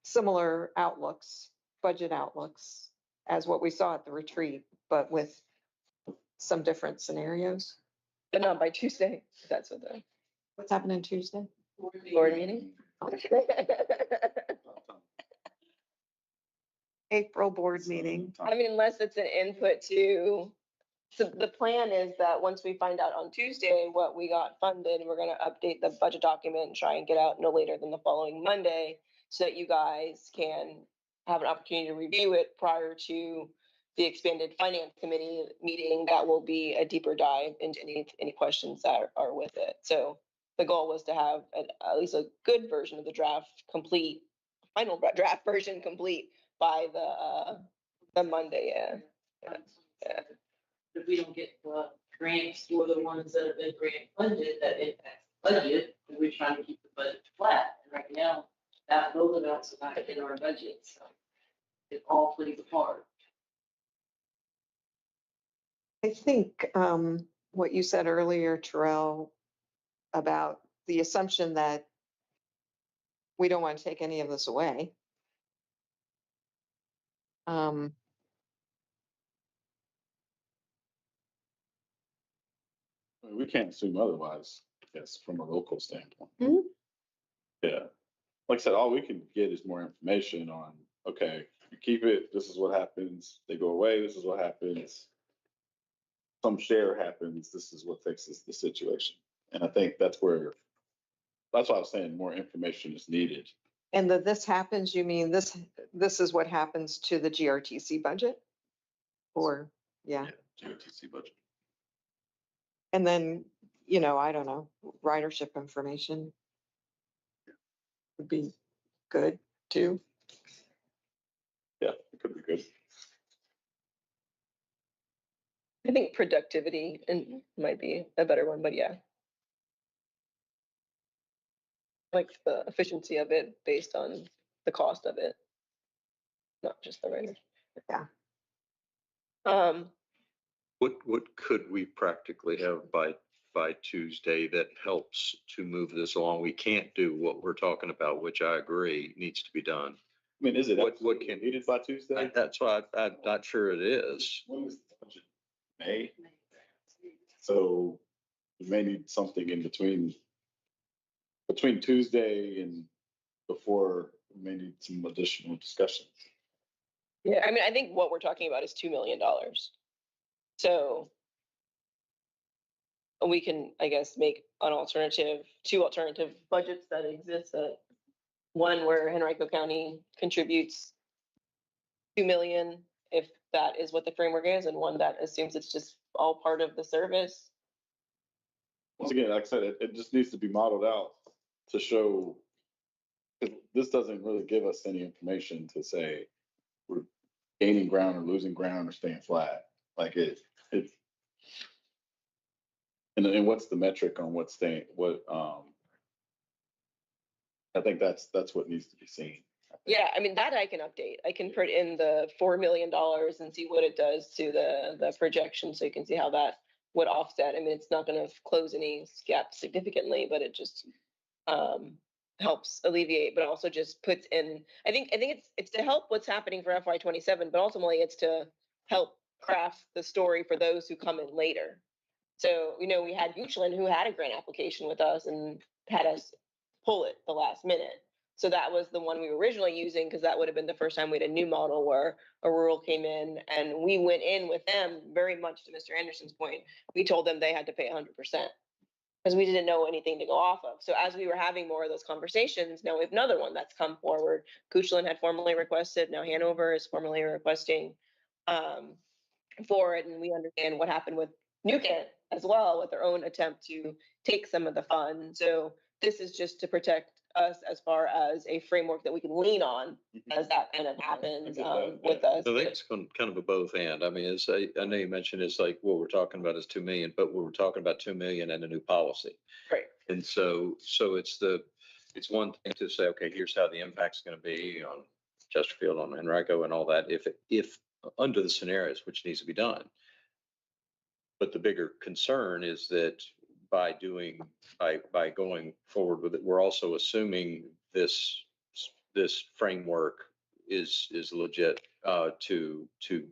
similar outlooks, budget outlooks, as what we saw at the retreat, but with some different scenarios. But not by Tuesday. That's what the What's happening Tuesday? board meeting. April board meeting. I mean, unless it's an input to, so the plan is that once we find out on Tuesday what we got funded, we're gonna update the budget document and try and get out no later than the following Monday, so that you guys can have an opportunity to review it prior to the expanded finance committee meeting. That will be a deeper dive into any questions that are with it. So the goal was to have at least a good version of the draft complete, final draft version complete by the Monday, yeah. If we don't get the grants for the ones that have been grant funded, that impacts the budget, and we're trying to keep the budget flat. And right now, those amounts are not in our budget, so it all plays a part. I think what you said earlier, Terrell, about the assumption that we don't want to take any of this away. we can't assume otherwise, I guess, from a local standpoint. Mhm. Yeah. Like I said, all we can get is more information on, okay, you keep it, this is what happens. They go away, this is what happens. Some share happens, this is what fixes the situation. And I think that's why I was saying more information is needed. And that this happens, you mean this is what happens to the GRTC budget? Or, yeah. GRTC budget. And then, I don't know, ridership information would be good too. Yeah, it could be good. I think productivity and might be a better one, but yeah. Like the efficiency of it based on the cost of it, not just the rider. Yeah. What could we practically have by Tuesday that helps to move this along? We can't do what we're talking about, which I agree needs to be done. I mean, is it What can needed by Tuesday? That's why I'm not sure it is. When was the budget? May? So we may need something in between Tuesday and before, we may need some additional discussion. Yeah, I mean, I think what we're talking about is $2 million. So we can, I guess, make two alternative budgets that exist. One where Henrico County contributes 2 million, if that is what the framework is, and one that assumes it's just all part of the service. Once again, like I said, it just needs to be modeled out to show, 'cause this doesn't really give us any information to say we're gaining ground or losing ground or staying flat. Like and what's the metric on what's staying, I think that's what needs to be seen. Yeah, I mean, that I can update. I can put in the $4 million and see what it does to the projection, so you can see how that would offset. I mean, it's not gonna close any gaps significantly, but it just helps alleviate, but also just puts in, I think it's to help what's happening for FY 27, but ultimately it's to help craft the story for those who come in later. So, we had Richmond who had a grant application with us and had us pull it the last minute. So that was the one we were originally using, because that would have been the first time we had a new model where a rural came in, and we went in with them, very much to Mr. Anderson's point. We told them they had to pay 100%, because we didn't know anything to go off of. So as we were having more of those conversations, now we have another one that's come forward. Cushland had formally requested, now Hanover is formally requesting for it, and we understand what happened with New Kent as well, with their own attempt to take some of the funds. So this is just to protect us as far as a framework that we can lean on as that kind of happens with us. I think it's kind of a both and. I mean, I know you mentioned it's like what we're talking about is 2 million, but we're talking about 2 million and a new policy. Right. And so it's one thing to say, okay, here's how the impact's going to be on Chesterfield, on Henrico and all that, if under the scenarios, which needs to be done. But the bigger concern is that by going forward with it, we're also assuming this framework is legit to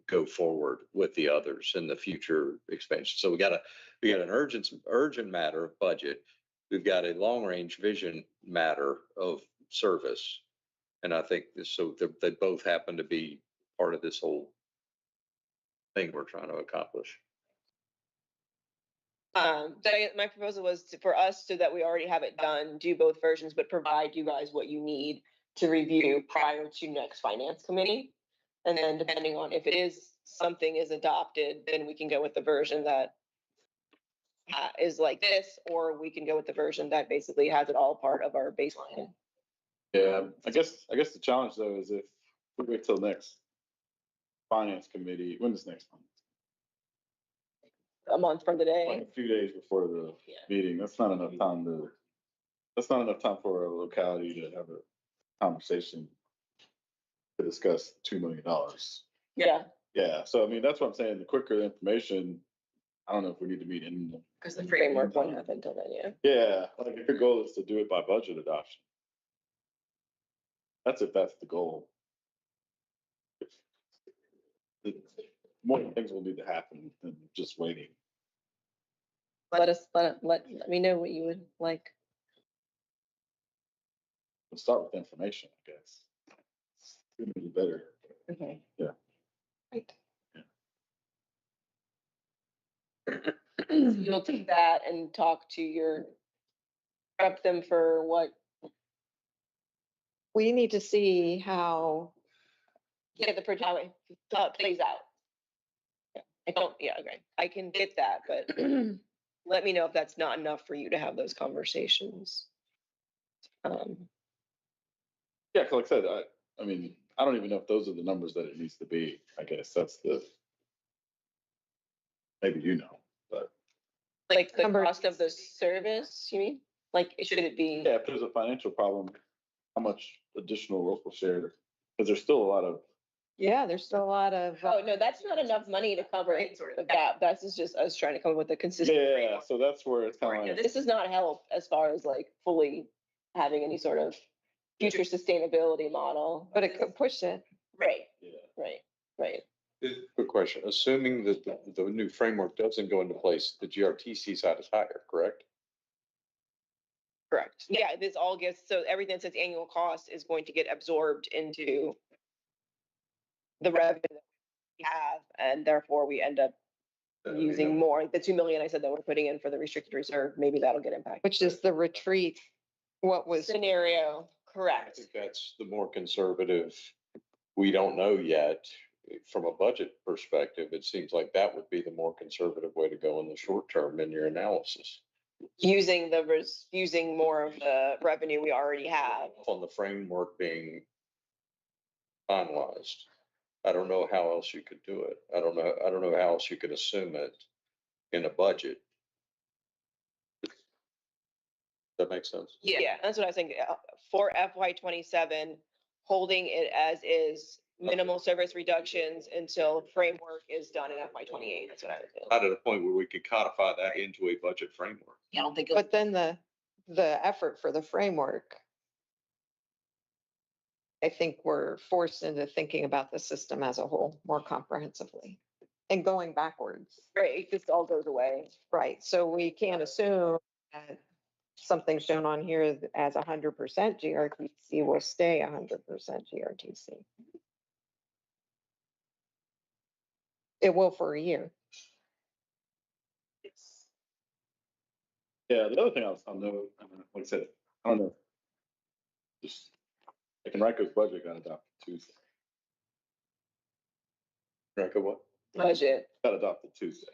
go forward with the others in the future expansion. So we got an urgent matter of budget. We've got a long range vision matter of service, and I think they both happen to be part of this whole thing we're trying to accomplish. My proposal was for us, so that we already have it done, do both versions, but provide you guys what you need to review prior to next finance committee. And then depending on if it is something is adopted, then we can go with the version that is like this, or we can go with the version that basically has it all part of our baseline. Yeah, I guess the challenge though is if we wait till next finance committee, when is next one? A month from today. Like a few days before the meeting. That's not enough time for a locality to have a conversation to discuss $2 million. Yeah. Yeah. So, I mean, that's what I'm saying. The quicker the information, I don't know if we need to meet in. Because the framework won't happen until then, yeah. Yeah. Like if your goal is to do it by budget adoption. That's if that's the goal. More things will need to happen than just waiting. Let me know what you would like. We'll start with information, I guess. It's gonna be better. Okay. Yeah. Right. You'll take that and talk to prep them for what? We need to see how, How it plays out. Okay. I can get that, but let me know if that's not enough for you to have those conversations. Yeah, like I said, I mean, I don't even know if those are the numbers that it needs to be. I guess that's maybe but. Like the cost of the service, you mean? Like, should it be? Yeah, if there's a financial problem, how much additional local share? Because there's still a lot of. yeah, there's still a lot of. Oh, no, that's not enough money to cover the gap. That's just us trying to come up with a consistent. Yeah, so that's where it's kind of like. This does not help as far as like fully having any sort of future sustainability model. But it could push it. Right, Yeah. right. Quick question, assuming that the new framework doesn't go into place, the GRTC side is higher, correct? Correct. Yeah, this all gets, so everything that says annual cost is going to get absorbed into the revenue that we have, and therefore we end up using more. The 2 million I said that we're putting in for the restricted reserve, maybe that'll get impacted. Which is the retreat, what was. Scenario, I correct. think that's the more conservative. We don't know yet from a budget perspective, it seems like that would be the more conservative way to go in the short term in your analysis. Using more of the revenue we already have. On the framework being finalized. I don't know how else you could do it. I don't know how else you could assume it in a budget. That makes sense? Yeah, that's what I was thinking. For FY 27, holding it as is, minimal service reductions until framework is done in FY 28. That's what I was thinking. Not at a point where we could codify that into a budget framework. I don't think. But then the effort for the framework, I think we're forced into thinking about the system as a whole more comprehensively and going backwards. Right, it just all goes away. Right, so we can't assume that something shown on here as 100% GRTC will stay 100% GRTC. It will for a year. Yeah, the other thing I'll note, like I said, I don't know. Just, like Enrico's budget got adopted Tuesday. Rebecca, what? Budget. Got adopted Tuesday.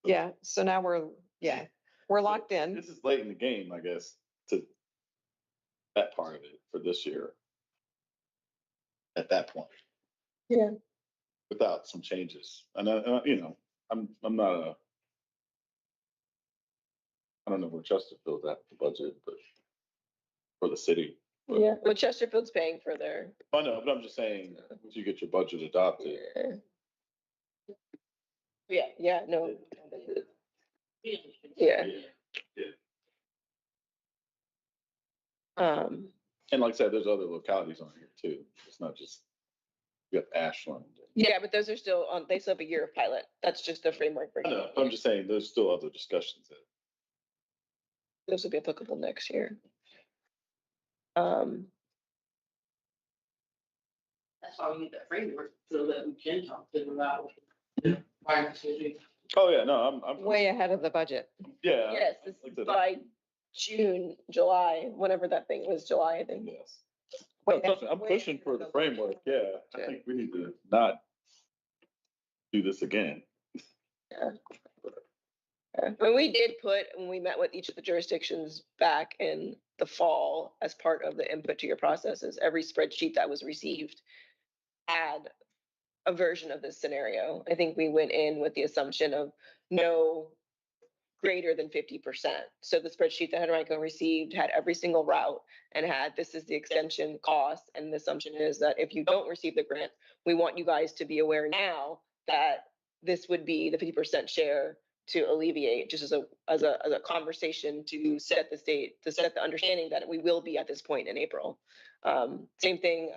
Yeah, so now we're locked in. This is late in the game, I guess, to that part of it for this year. At that point. Yeah. Without some changes. And I'm not I don't know where Chesterfield's at the budget, but for the city. But, Yeah, well, Chesterfield's paying for their. I know, but I'm just saying, once you get your budget adopted. Yeah, no. Yeah. Yeah. And like I said, there's other localities on here too. It's not just, you have Ashland. Yeah, but those are still on, they still have a year of pilot. That's just the framework. I know, I'm just saying, there's still other discussions that. Those will be applicable next year. That's why we need that framework so that we can talk to them about. Why decision. Oh, yeah, no, I'm. Way ahead of the budget. Yeah. Yes, like I it's said, by June, July, whenever that thing was, July, I think. Yes. I'm pushing for the framework, yeah. I think we need to not do this again. Yeah. When we did put, when we met with each of the jurisdictions back in the fall as part of the input to your processes, every spreadsheet that was received had a version of this scenario. I think we went in with the assumption of no greater than 50%. So the spreadsheet that Henrico received had every single route and had, this is the extension cost. And the assumption is that if you don't receive the grant, we want you guys to be aware now that this would be the 50% share to alleviate, just as a conversation to set the state, to set the understanding that we will be at this point in April. Same thing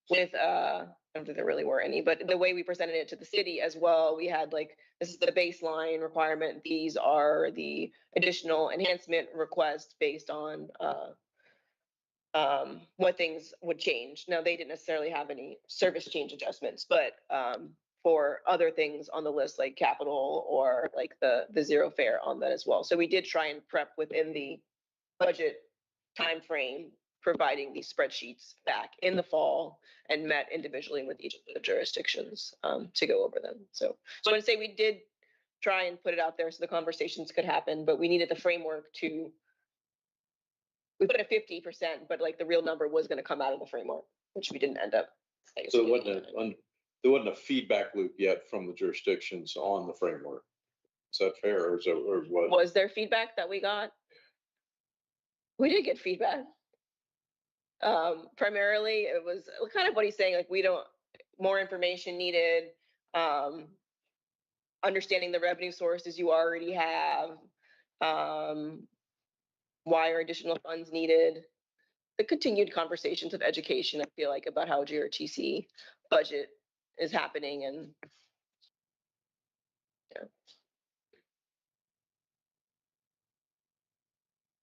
with, I don't think there really were any, but the way we presented it to the city as well, we had like, this is the baseline requirement. These are the additional enhancement requests based on what things would change. Now, they didn't necessarily have any service change adjustments, but for other things on the list, like capital or like the zero fare on that as well. So we did try and prep within the budget timeframe, providing these spreadsheets back in the fall and met individually with each of the jurisdictions to go over them. So I would say we did try and put it out there so the conversations could happen, but we needed the framework to, we put a 50%, but like the real number was going to come out of the framework, which we didn't end up. So there wasn't a feedback loop yet from the jurisdictions on the framework. Is that fair or what? Was there feedback that we got? We did get feedback. Primarily it was kind of what he's saying, like more information needed, understanding the revenue sources you already have, why are additional funds needed, the continued conversations of education, I feel like, about how GRTC budget is happening and yeah.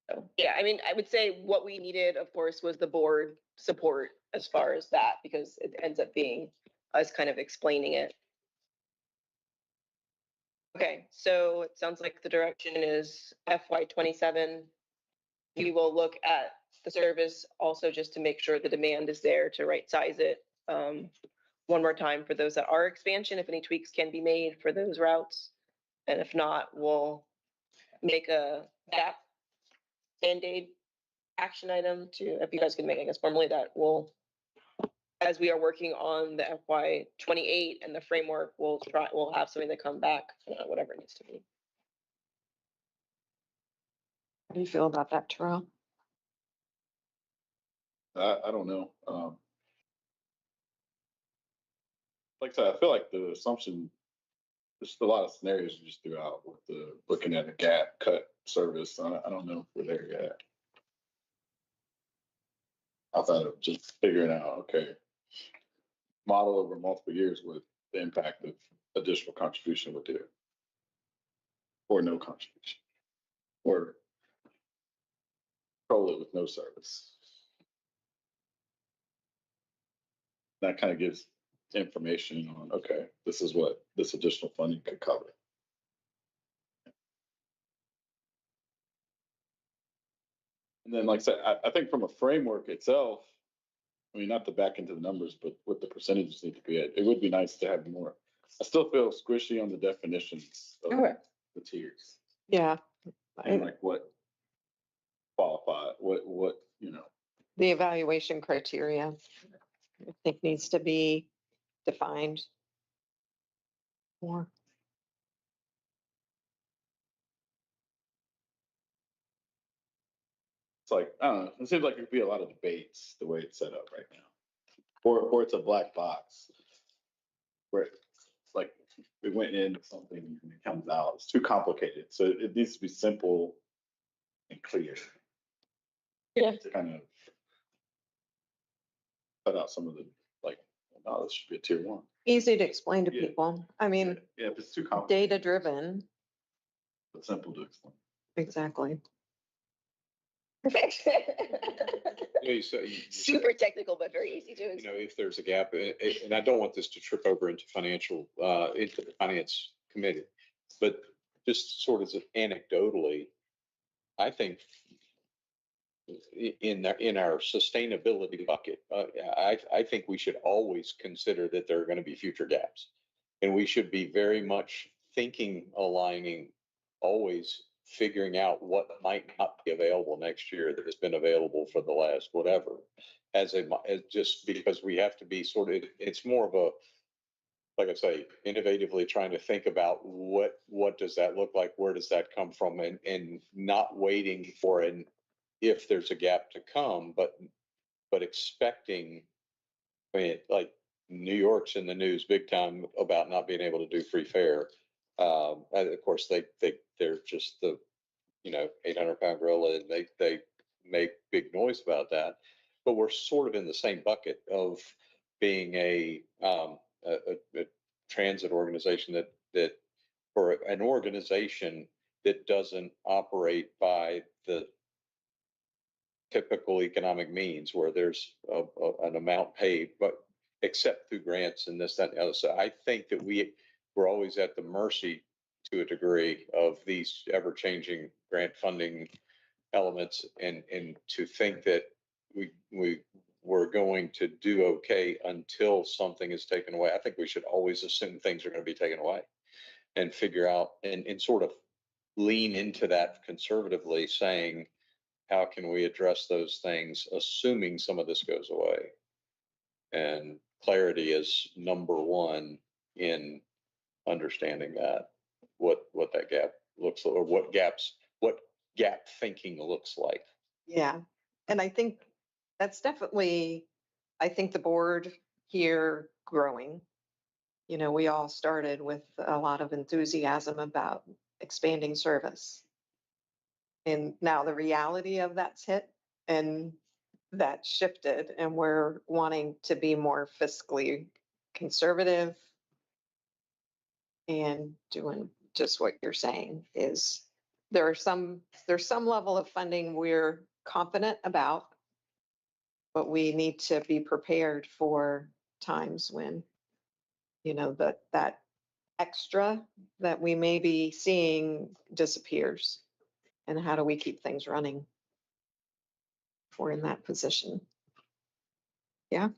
So, yeah, I mean, I would say what we needed, of course, was the board support as far as that, because it ends up being us kind of explaining it. Okay, so it sounds like the direction is FY 27. We will look at the service also just to make sure the demand is there to right size it. one more time for those that are expansion, if any tweaks can be made for those routes. And if not, we'll make a gap Band-Aid action item to, if you guys can make, I guess, formally that will, as we are working on the FY 28 and the framework, we'll have something to come back, whatever it needs to be. How do you feel about that, Terrell? I don't know. Like I said, I feel like the assumption, there's a lot of scenarios you just threw out with the looking at a gap cut service. I don't know if we're there yet. I thought of just figuring out, okay, model over multiple years what the impact of additional contribution would do. Or no contribution. Or control it with no service. That kind of gives information on, okay, this is what this additional funding could cover. And then, like I said, I think from a framework itself, I mean, not to back into the numbers, but what the percentages need to be at, it would be nice to have more. I still feel squishy on the definitions of the tiers. Yeah. And like what qualify, what, you know. The evaluation criteria, I think, needs to be defined more. It's like, I don't know, it seems like it could be a lot of debates the way it's set up right now. Or it's a black box where it's like we went into something and it comes out. It's too complicated. So it needs to be simple and clear. Yeah. To kind of cut out some of the, like, oh, this should be a tier 1. Easy to explain to Yeah. people. I mean, Yeah, if it's too complicated. data driven. But simple to explain. Exactly. Yeah, so you Super technical, but very easy to you know, explain. if there's a gap, and I don't want this to trip over into into the finance committee, but just sort of anecdotally, I think in our sustainability bucket, I think we should always consider that there are going to be future gaps. And we should be very much aligning, always figuring out what might not be available next year that has been available for the last whatever. As just because we have to be sort of, it's more of a, like I say, innovatively trying to think about what does that look like? Where does that come from? And not waiting for if there's a gap to come, but expecting, I mean, like New York's in the news big time about not being able to do free fare. And of course, they're just the, 800-pound gorilla, and they make big noise about that. But we're sort of in the same bucket of being a transit organization that for an organization that doesn't operate by the typical economic means where there's an amount paid, but except through grants and this, that, and the other. So I think that we're always at the mercy to a degree of these ever-changing grant funding elements, and to think that we're going to do okay until something is taken away. I think we should always assume things are going to be taken away and figure out and sort of lean into that conservatively, saying, how can we address those things, assuming some of this goes away? And clarity is number one in understanding that, what that gap looks like, or what gap thinking looks like. Yeah. And I think that's definitely, I think the board here growing, we all started with a lot of enthusiasm about expanding service. And now the reality of that's hit and that shifted, and we're wanting to be more fiscally conservative and doing just what you're saying is there's some level of funding we're confident about, but we need to be prepared for times when, that extra that we may be seeing disappears. And how do we keep things running if we're in that position? Yeah.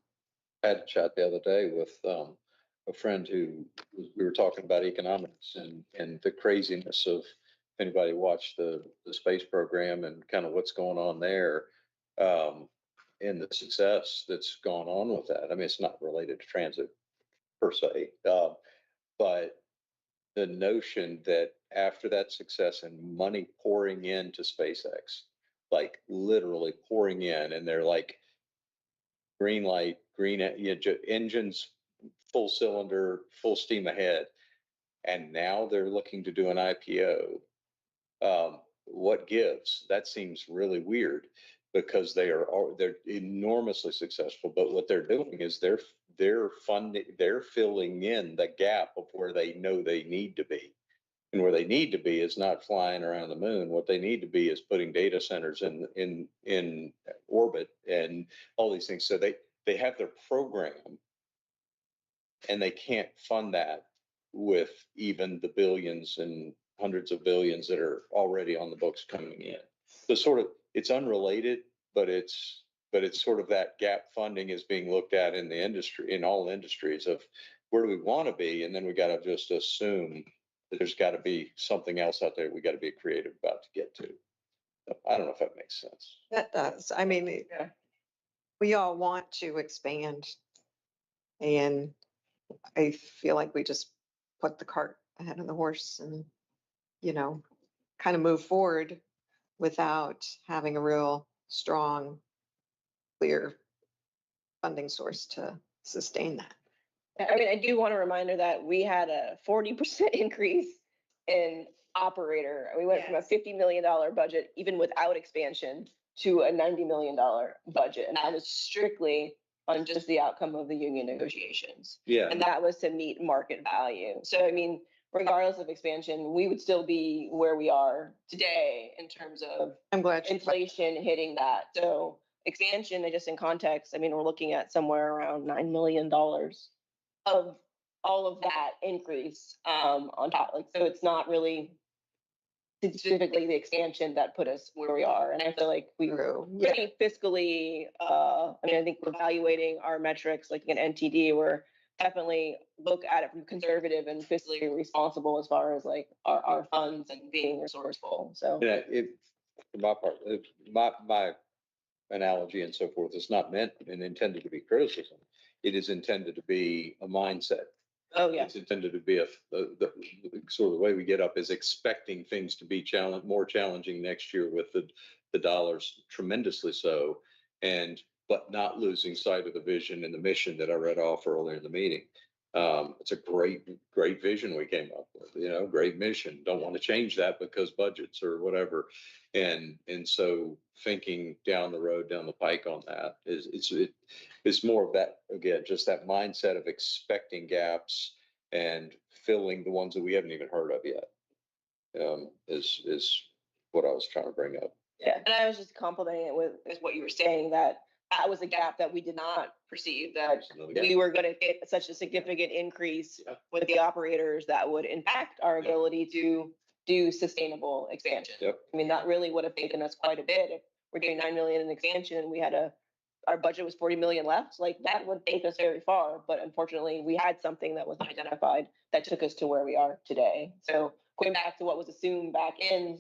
had a chat the other day with a friend we were talking about economics and the craziness of, if anybody watched the space program and kind of what's going on there, and the success that's gone on with that. I mean, it's not related to transit per se, but the notion that after that success and money pouring into SpaceX, like literally pouring in, and they're like green light, engines, full cylinder, full steam ahead. And now they're looking to do an IPO. What gives? That seems really weird because they're enormously successful. But what they're doing is they're filling in the gap of where they know they need to be. And where they need to be is not flying around the moon. What they need to be is putting data centers in orbit and all these things. So they have their program, and they can't fund that with even the billions and hundreds of billions that are already on the books coming in. So it's unrelated, but it's sort of that gap funding is being looked at in the industry, in all industries, of where do we want to be, and then we got to just assume that there's got to be something else out there we got to be creative about to get to. I don't know if that makes sense. That does. I mean, we all want to expand, and I feel like we just put the cart ahead of the horse and, kind of move forward without having a real strong, clear funding source to sustain that. I mean, I do want a reminder that we had a 40% increase in operator. We went from a $50 million budget, even without expansion, to a $90 million budget. And that was strictly on just the outcome of the union negotiations. Yeah. And that was to meet market value. So, I mean, regardless of expansion, we would still be where we are today in terms of I'm glad inflation hitting that. So expansion, just in context, I mean, we're looking at somewhere around $9 million of all of that increase on top. Like, so it's not really specifically the expansion that put us where we are. And I feel like we were pretty fiscally, I mean, I think we're evaluating our metrics like an NTD. We're definitely look at it from conservative and fiscally responsible as far as like our funds and being resourceful. So Yeah, for my part, my analogy and so forth is not meant and intended to be criticism. It is intended to be a mindset. Oh yeah. It's intended to be the sort of the way we get up is expecting things to be more challenging next year with the dollars tremendously so, but not losing sight of the vision and the mission that I read off earlier in the meeting. It's a great vision we came up with, great mission. Don't want to change that because budgets or whatever. And so thinking down the pike on that it's more of that, again, just that mindset of expecting gaps and filling the ones that we haven't even heard of yet, is what I was trying to bring up. Yeah. And I was just complimenting it with what you were saying, that was a gap that we did not perceive, that we were going to get such a significant increase with the operators that would impact our ability to do sustainable expansion. Yep. I mean, that really would have taken us quite a bit. If we're doing 9 million in expansion and we had our budget was 40 million left, like that would take us very far. But unfortunately, we had something that was identified that took us to where we are today. So going back to what was assumed back in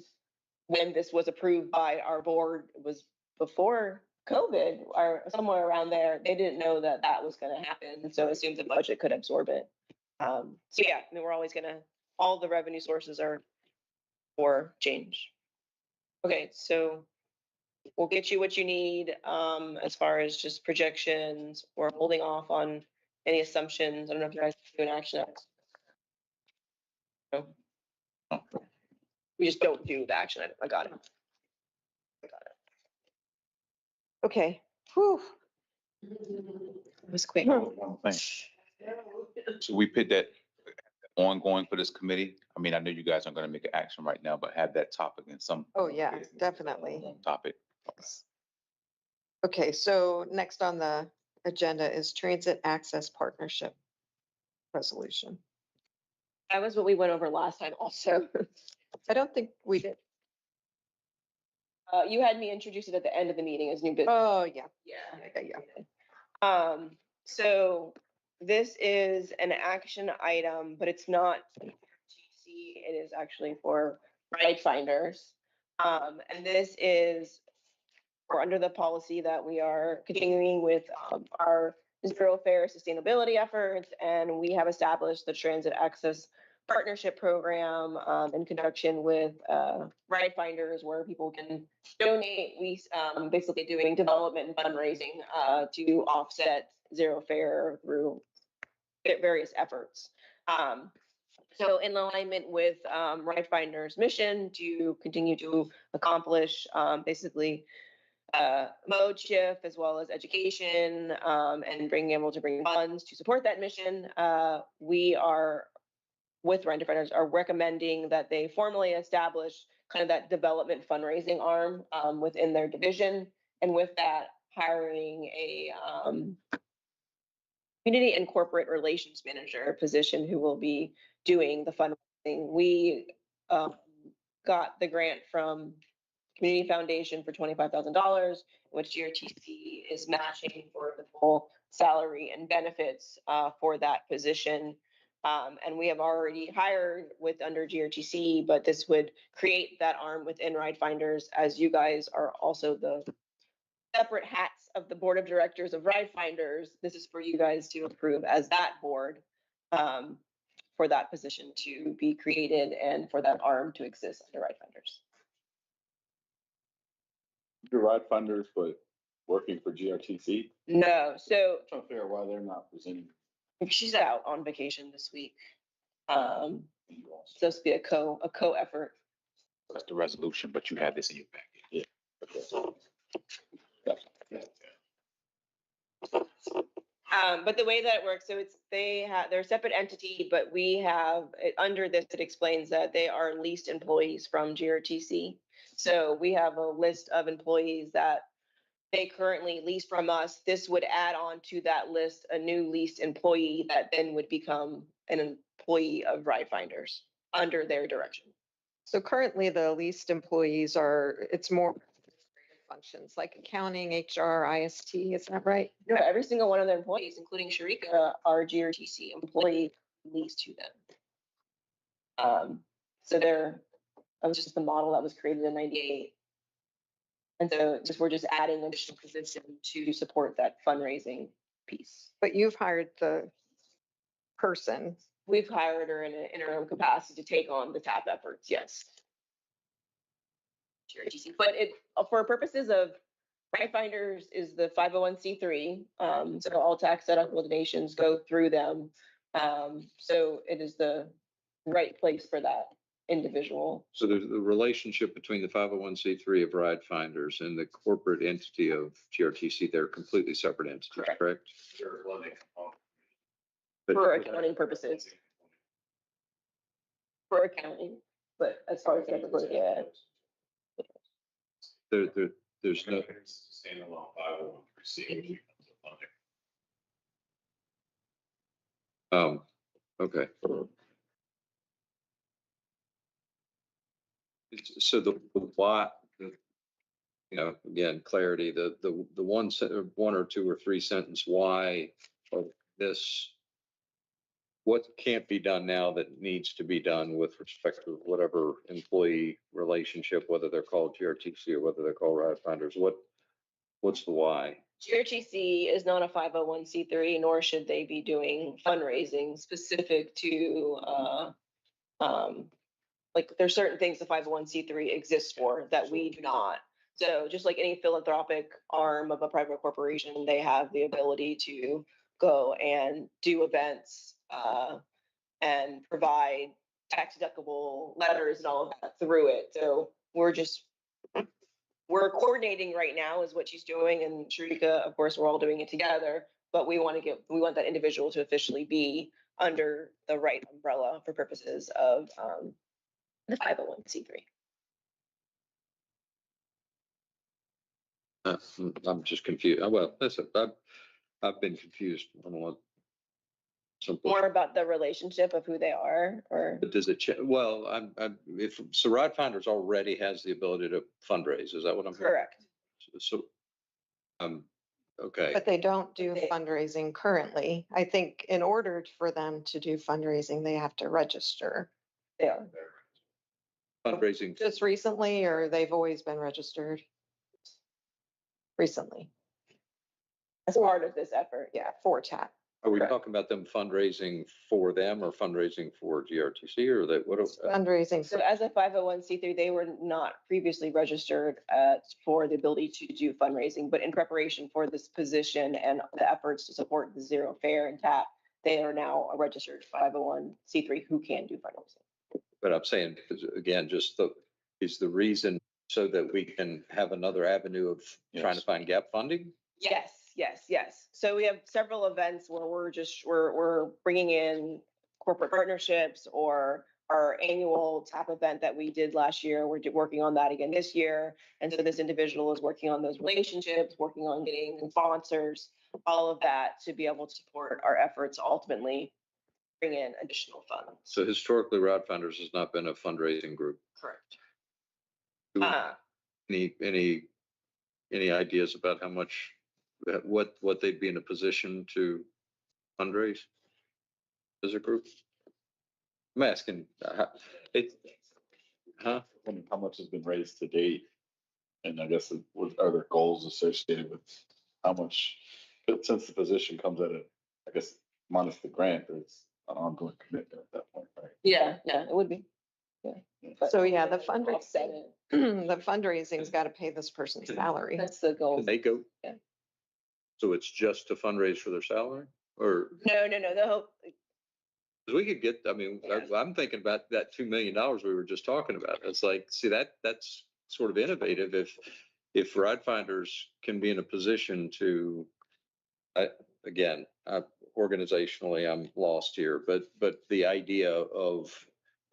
when this was approved by our board, it was before COVID or somewhere around there. They didn't know that was going to happen. And so assumed the budget could absorb it. So yeah, I mean, we're always going to, all the revenue sources are for change. Okay, so we'll get you what you need as far as just projections. We're holding off on any assumptions. I don't know if you guys do an action. No. We just don't do the action item. I got it. Okay. Whew. It was quick. So we put that ongoing for this committee. I mean, I know you guys aren't going to make an action right now, but have that topic in some. Oh, yeah, definitely. Topic. Okay, so next on the agenda is Transit Access Partnership Resolution. That was what we went over last time also. I don't think we did. You had me introduce it at the end of the meeting as new business. Oh, yeah. Yeah. Yeah. So this is an action item, but it's not GRTC, it is actually for RideFinders. And this is, we're under the policy that we are continuing with our zero fare sustainability efforts, and we have established the Transit Access Partnership Program in conjunction with RideFinders, where people can donate. We basically doing development and fundraising to offset zero fare through various efforts. So in alignment with RideFinders' mission to continue to accomplish basically mode shift as well as education and being able to bring funds to support that mission, we are with RideFinders are recommending that they formally establish kind of that development fundraising arm within their division, and with that hiring a community and corporate relations manager position who will be doing the fundraising. We got the grant from Community Foundation for $25,000, which GRTC is matching for the full salary and benefits for that position. And we have already hired with under GRTC, but this would create that arm within RideFinders, as you guys are also the separate hats of the board of directors of RideFinders. This is for you guys to approve as that board for that position to be created and for that arm to exist under RideFinders. Your RideFinders, but working for GRTC? No, so I'm trying to figure out why they're not presenting. she's out on vacation this week. So it's be a co effort. That's the resolution, but you have this in your packet. But the way that it works, so it's they're a separate entity, but we have under this, it explains that they are leased employees from GRTC. So we have a list of employees that they currently lease from us. This would add on to that list a new leased employee that then would become an employee of RideFinders under their direction. So currently the leased employees it's more administrative functions like accounting, HR, IST, is that right? No, every single one of their employees, including Sharika, are GRTC employee leased to them. So that was just the model that was created in '98. And so we're just adding an additional position to support that fundraising piece. But you've hired the person. We've hired her in an interim capacity to take on the TAP efforts, yes. GRTC, but for purposes of RideFinders is the 501c3, so all tax deductible donations go through them. So it is the right place for that individual. So there's the relationship between the 501c3 of RideFinders and the corporate entity of GRTC. They're completely separate entities, correct? But For accounting purposes. For accounting, but as far as everybody, yeah. there's no, Standalone 501c. okay. So the why, again, clarity, the one or two or three sentence why of this, what can't be done now that needs to be done with respect to whatever employee relationship, whether they're called GRTC or whether they're called RideFinders, what's the why? GRTC is not a 501c3, nor should they be doing fundraising specific to, like there's certain things the 501c3 exists for that we do not. So just like any philanthropic arm of a private corporation, they have the ability to go and do events and provide tax deductible letters and all of that through it. So we're coordinating right now is what she's doing, and Sharika, of course, we're all doing it together, but we want that individual to officially be under the right umbrella for purposes of the 501c3. I'm just confused. Well, listen, I've been confused on what. More about the relationship of who they are, or But does it, well, if RideFinders already has the ability to fundraise, is that what I'm hearing? correct? So, Okay, But they don't do They- fundraising currently. I think in order for them to do fundraising, they have to register. They are. fundraising, Just recently, or they've always been registered? Recently, As part of this effort. yeah, for chat. are we talking about them fundraising for them or fundraising for GRTC or that, what? Fundraising. So as a 501c3, they were not previously registered for the ability to do fundraising, but in preparation for this position and the efforts to support the Zero Fair and TAP, they are now a registered 501c3 who can do fundraising. But I'm saying, again, just is the reason so that we can have another avenue of trying to Yes. find gap funding? Yes. So we have several events where we're bringing in corporate partnerships or our annual TAP event that we did last year. We're working on that again this year. And so this individual is working on those relationships, working on getting sponsors, all of that to be able to support our efforts, ultimately bring in additional funds. So historically, RideFinders has not been a fundraising group. Correct. Do we- Any ideas about how much, what they'd be in a position to fundraise as a group? I'm asking, huh? Wondering how much has been raised to date? And I guess what are there goals associated with how much, but since the position comes at I guess, minus the grant, there's an ongoing commitment at that point, right? Yeah, it would be. But So yeah, the offset fundraising, it. the fundraising's got to pay this person's salary. That's the goal. Can they go? Yeah. So it's just to fundraise for their salary or? No, the hope, Cause we could get, I mean, I'm thinking about that $2 million we were just talking about. It's like, see, that's sort of innovative. If RideFinders can be in a position to, again, organizationally, I'm lost here, but the idea of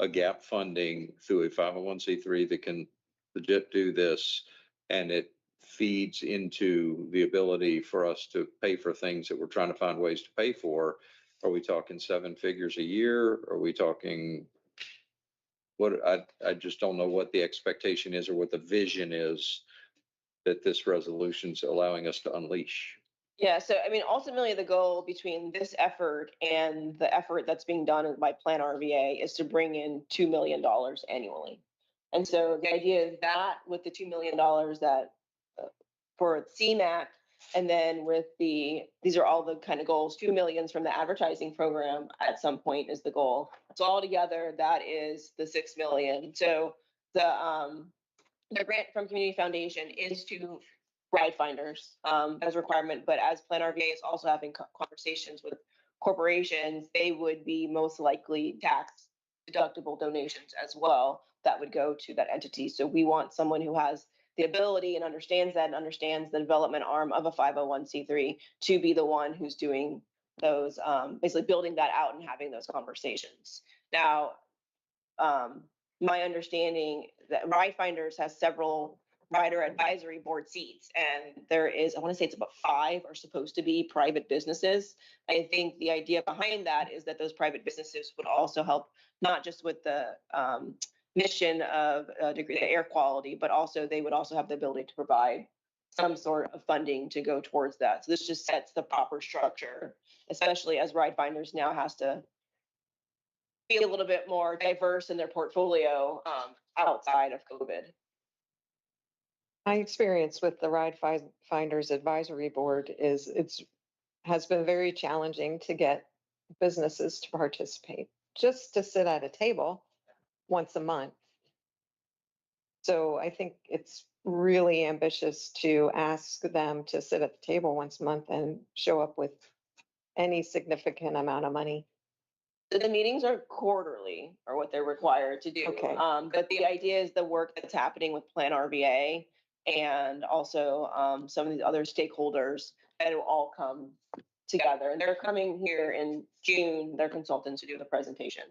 a gap funding through a 501c3 that can legit do this, and it feeds into the ability for us to pay for things that we're trying to find ways to pay for. Are we talking 7 figures a year? Are we talking what? I just don't know what the expectation is or what the vision is that this resolution's allowing us to unleash. yeah, so I mean, ultimately, the goal between this effort and the effort that's being done by Plan RVA is to bring in $2 million annually. And so the idea is that with the $2 million that for CMAC, and then with these are all the kind of goals, 2 million from the advertising program at some point is the goal. So altogether, that is the 6 million. So the grant from Community Foundation is to RideFinders as a requirement, but as Plan RVA is also having conversations with corporations, they would be most likely tax deductible donations as well that would go to that entity. So we want someone who has the ability and understands that and understands the development arm of a 501c3 to be the one who's doing those, basically building that out and having those conversations. Now, my understanding that RideFinders has several rider advisory board seats, and there is, I want to say it's about 5 are supposed to be private businesses. I think the idea behind that is that those private businesses would also help, not just with the mission of degree air quality, but also they would also have the ability to provide some sort of funding to go towards that. So this just sets the proper structure, especially as RideFinders now has to be a little bit more diverse in their portfolio outside of COVID. My experience with the RideFinders Advisory Board is has been very challenging to get businesses to participate, just to sit at a table once a month. So I think it's really ambitious to ask them to sit at the table once a month and show up with any significant amount of money. So the meetings are quarterly, or what they're required to do. Okay. But the idea is the work that's happening with Plan RVA and also some of these other stakeholders, that will all come together. And they're coming here in June, their consultants, to do the presentation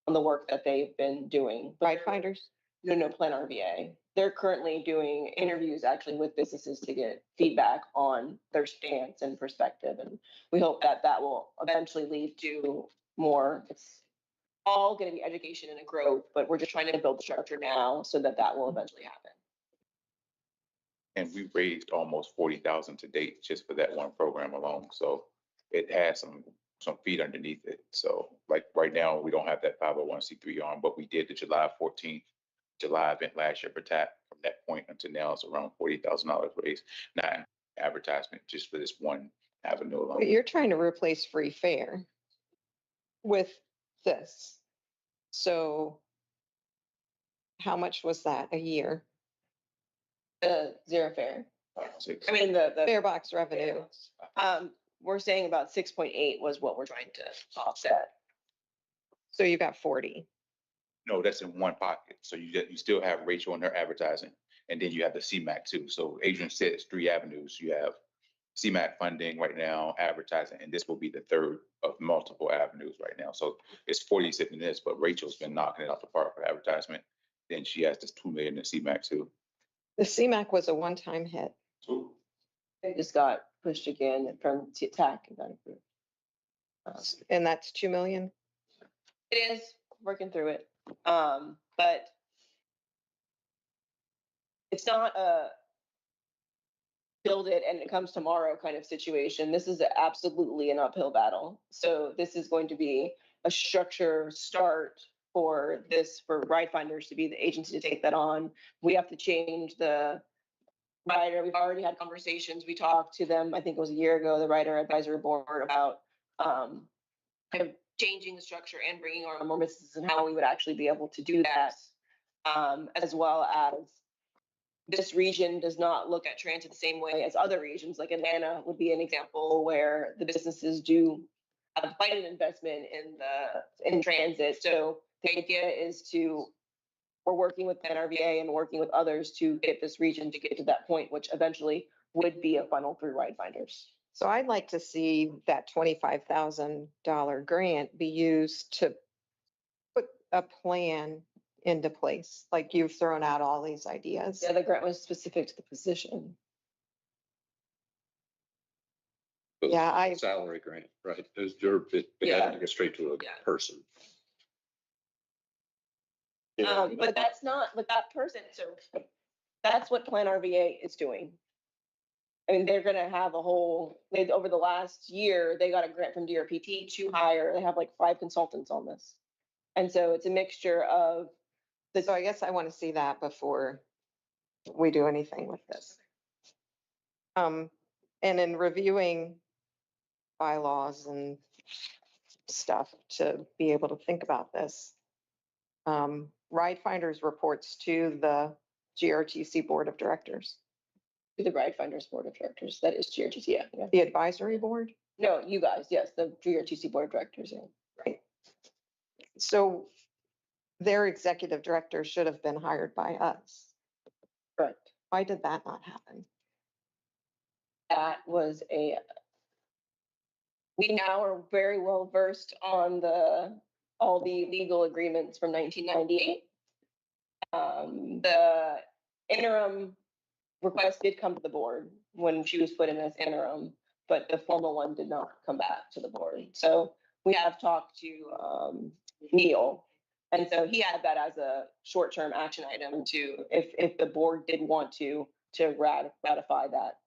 on the work that they've been doing. RideFinders? No, Plan RVA. They're currently doing interviews actually with businesses to get feedback on their stance and perspective. And we hope that that will eventually lead to more. It's all going to be education and a growth, but we're just trying to build the structure now so that that will eventually happen. And we raised almost 40,000 to date just for that one program alone. So it has some feet underneath it. So like right now, we don't have that 501c3 on, but we did the July 14th, July event last year for TAP. From that point until now, it's around $40,000 raised. Not advertisement, just for this one avenue alone. But you're trying to replace free fare with this. So how much was that a year? Zero fare. Six. I mean, the Fare box revenue. we're saying about 6.8 was what we're trying to offset. So you got 40. No, that's in one pocket. So you still have Rachel and her advertising, and then you have the CMAC too. So Adrian said it's 3 avenues. You have CMAC funding right now, advertising, and this will be the third of multiple avenues right now. So it's 40 in this, but Rachel's been knocking it out the park for advertisement. Then she has this 2 million in CMAC too. The CMAC was a one-time hit. It just got pushed again from TAC and got approved. And that's 2 million. It is working through it. But it's not a build it and it comes tomorrow kind of situation. This is absolutely an uphill battle. So this is going to be a structure start for RideFinders to be the agency to take that on. We have to change the rider. We've already had conversations. We talked to them, I think it was a year ago, the rider advisory board about kind of changing the structure and bringing on more businesses and how we would actually be able to do that. As well as this region does not look at transit the same way as other regions, like Atlanta would be an example where the businesses do have quite an investment in transit. So the idea is we're working with NRVA and working with others to get this region to get to that point, which eventually would be a funnel through RideFinders. So I'd like to see that $25,000 grant be used to put a plan into place. Like you've thrown out all these ideas. Yeah, the grant was specific to the position. Yeah, Salary grant, right? Those are, it Yeah. had to go straight to a Yeah. person. But that's not with that person. So that's what Plan RVA is doing. I mean, they're gonna have over the last year, they got a grant from DRPT to hire, they have like 5 consultants on this. And so it's a mixture of so I guess I want to see that before we do anything with this. And in reviewing bylaws and stuff to be able to think about this, RideFinders reports to the GRTC Board of Directors. to the RideFinders Board of Directors. That is GRTC. Yeah. The advisory board? No, you guys, yes, the GRTC Board of Directors. Yeah. Right. So their executive director should have been hired by us. Correct. Why did that not happen? That was we now are very well versed on all the legal agreements from 1998. The interim request did come to the board when she was put in as interim, but the formal one did not come back to the board. So we have talked to Neil, and so he had that as a short-term action item to, if the board did want to ratify that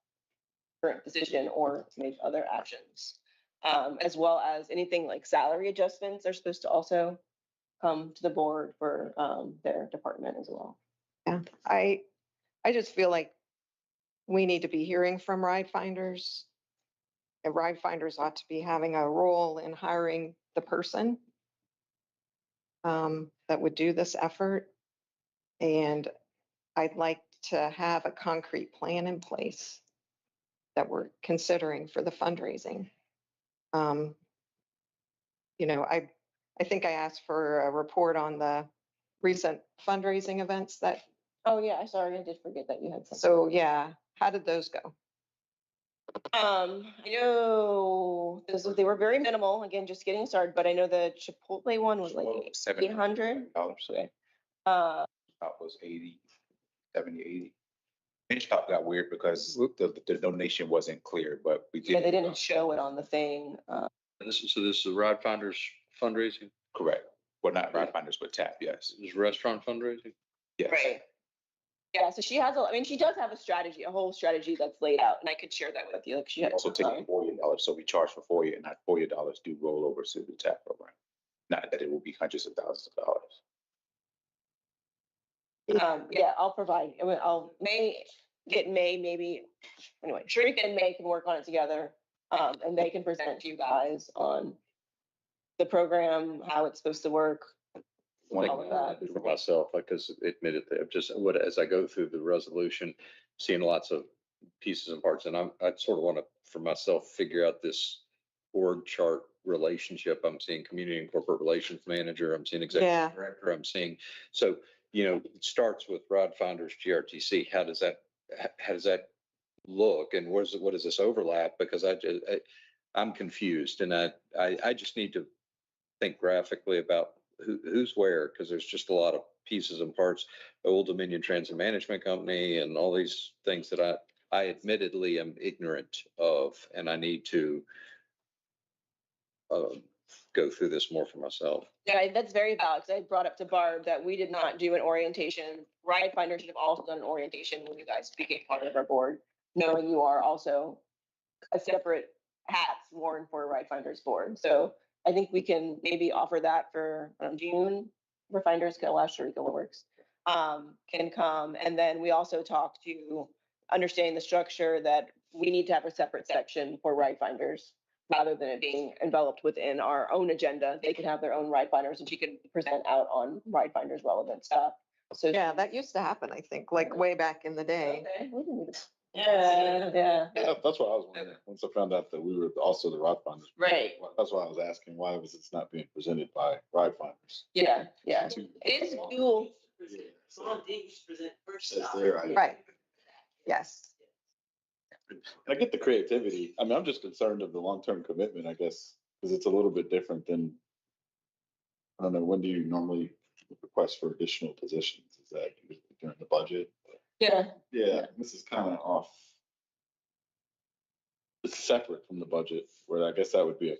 current decision or make other actions, as well as anything like salary adjustments are supposed to also come to the board for their department as well. Yeah, I just feel like we need to be hearing from RideFinders. And RideFinders ought to be having a role in hiring the person that would do this effort. And I'd like to have a concrete plan in place that we're considering for the fundraising. You know, I think I asked for a report on the recent fundraising events that. Oh yeah, sorry, I did forget that you had something. So yeah, how did those go? I know they were very minimal, again, just getting started, but I know the Chipotle one was like $800. $700. Uh, Top was 80, 70, 80. Bench top got weird because the donation wasn't clear, but we did. yeah, they didn't show it on the thing. This is the RideFinders fundraising? Correct. Well, not RideFinders, but TAP, yes. This is restaurant fundraising? Yes. Right. Yeah, so she has, I mean, she does have a strategy, a whole strategy that's laid out, and I could share that with you. Like she had, Also taking $40, so we charge for FOIA, and that $40 do roll over to the TAP program. Not that it will be hundreds of thousands of dollars. Yeah, I'll provide, I'll get May, maybe, anyway, Sharika and May can work on it together. And they can present to you guys on the program, how it's supposed to work. One all of that. for myself, because admittedly, I've just, as I go through the resolution, seeing lots of pieces and parts, and I sort of want to, for myself, figure out this org chart relationship. I'm seeing community and corporate relations manager, I'm seeing Yeah. executive director, I'm seeing, so, it starts with RideFinders, GRTC. How does that look, and what is this overlap? Because I'm confused, and I just need to think graphically about who's where, because there's just a lot of pieces and parts. Old Dominion Transit Management Company and all these things that I admittedly am ignorant of, and I need to go through this more for myself. Yeah, that's very valid, because I brought up to Barb that we did not do an orientation. RideFinders should have also done an orientation when you guys became part of our board, knowing you are also a separate hats worn for RideFinders board. So I think we can maybe offer that for June. RideFinders can allow Sharika works, can come. And then we also talk to understanding the structure that we need to have a separate section for RideFinders rather than it being enveloped within our own agenda. They could have their own RideFinders and she could present out on RideFinders relevant stuff. So Yeah, that used to happen, I think, like way back in the day. okay, we can do this. Yeah. That's what I was wondering, once I found out that we were also the ride finders. Right. That's why I was asking, why was it not being presented by ride finders? Yeah. It is dual. Someone did used to present first. Says there, Right. Yes. I get the creativity. I mean, I'm just concerned of the long-term commitment, I guess, because it's a little bit different than, I don't know, when do you normally request for additional positions? Is that during the budget? Yeah. Yeah, this is kind of off. It's separate from the budget, where I guess that would be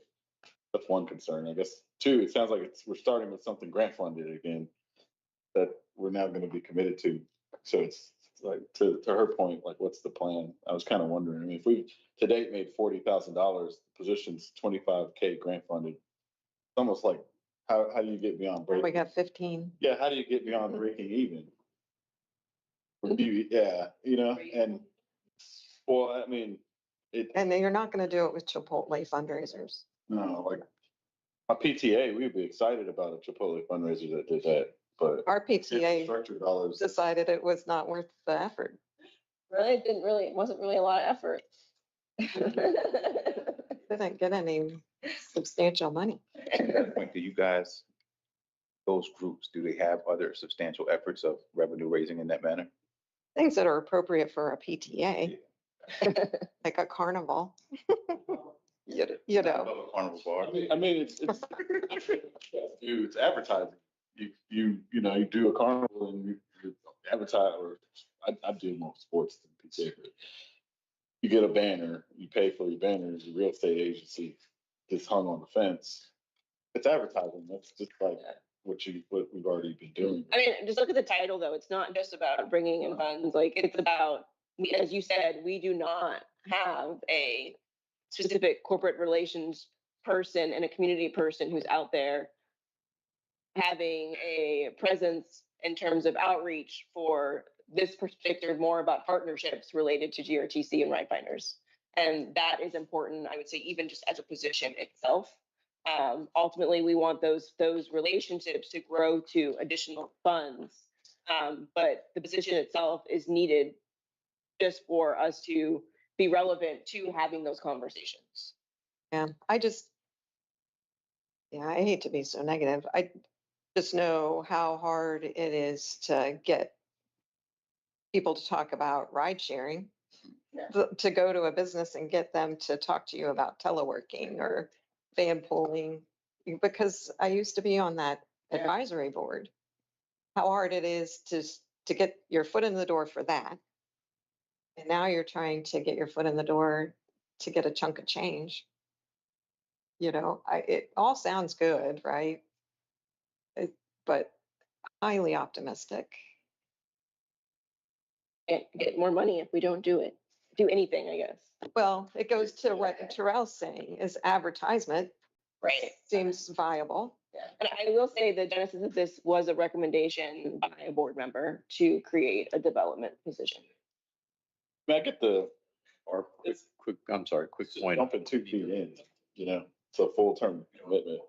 that's one concern. I guess two, it sounds like we're starting with something grant funded again that we're now going to be committed to. So it's like to her point, like what's the plan? I was kind of wondering. I mean, if we to date made $40,000, positions $25K grant funded, it's almost like how do you get beyond breaking? We got 15. Yeah, how do you get beyond breaking even? Yeah, and well, I mean, And then you're not going to do it with Chipotle fundraisers. no, like a PTA, we'd be excited about a Chipotle fundraiser that did that, but Our PTA infrastructure dollars. decided it was not worth the effort. Really, it wasn't really a lot of effort. Didn't get any substantial money. Point, do you guys, those groups, do they have other substantial efforts of revenue raising in that manner? Things that are appropriate for a PTA, like a carnival. You know. Carnival bar. I mean, it's advertising. You do a carnival and you advertise, or I do more sports than PTA, but you get a banner, you pay for your banner, the real estate agency gets hung on the fence. It's advertising. That's just like what we've already been doing. I mean, just look at the title though. It's not just about bringing in funds. Like it's about, as you said, we do not have a specific corporate relations person and a community person who's out there having a presence in terms of outreach for this perspective, more about partnerships related to GRTC and RideFinders. And that is important, I would say, even just as a position itself. Ultimately, we want those relationships to grow to additional funds. But the position itself is needed just for us to be relevant to having those conversations. Yeah, I hate to be so negative. I just know how hard it is to get people to talk about ride sharing, to go to a business and get them to talk to you about teleworking or van pooling, because I used to be on that advisory board. How hard it is to get your foot in the door for that. And now you're trying to get your foot in the door to get a chunk of change. It all sounds good, right? But highly optimistic. can't get more money if we don't do anything, I guess. Well, it goes to what Terrell's saying is advertisement Right. seems viable. Yeah. And I will say the genesis of this was a recommendation by a board member to create a development position. I get the, Or quick, I'm sorry, quick point. jumping 2 feet in, it's a full-term commitment.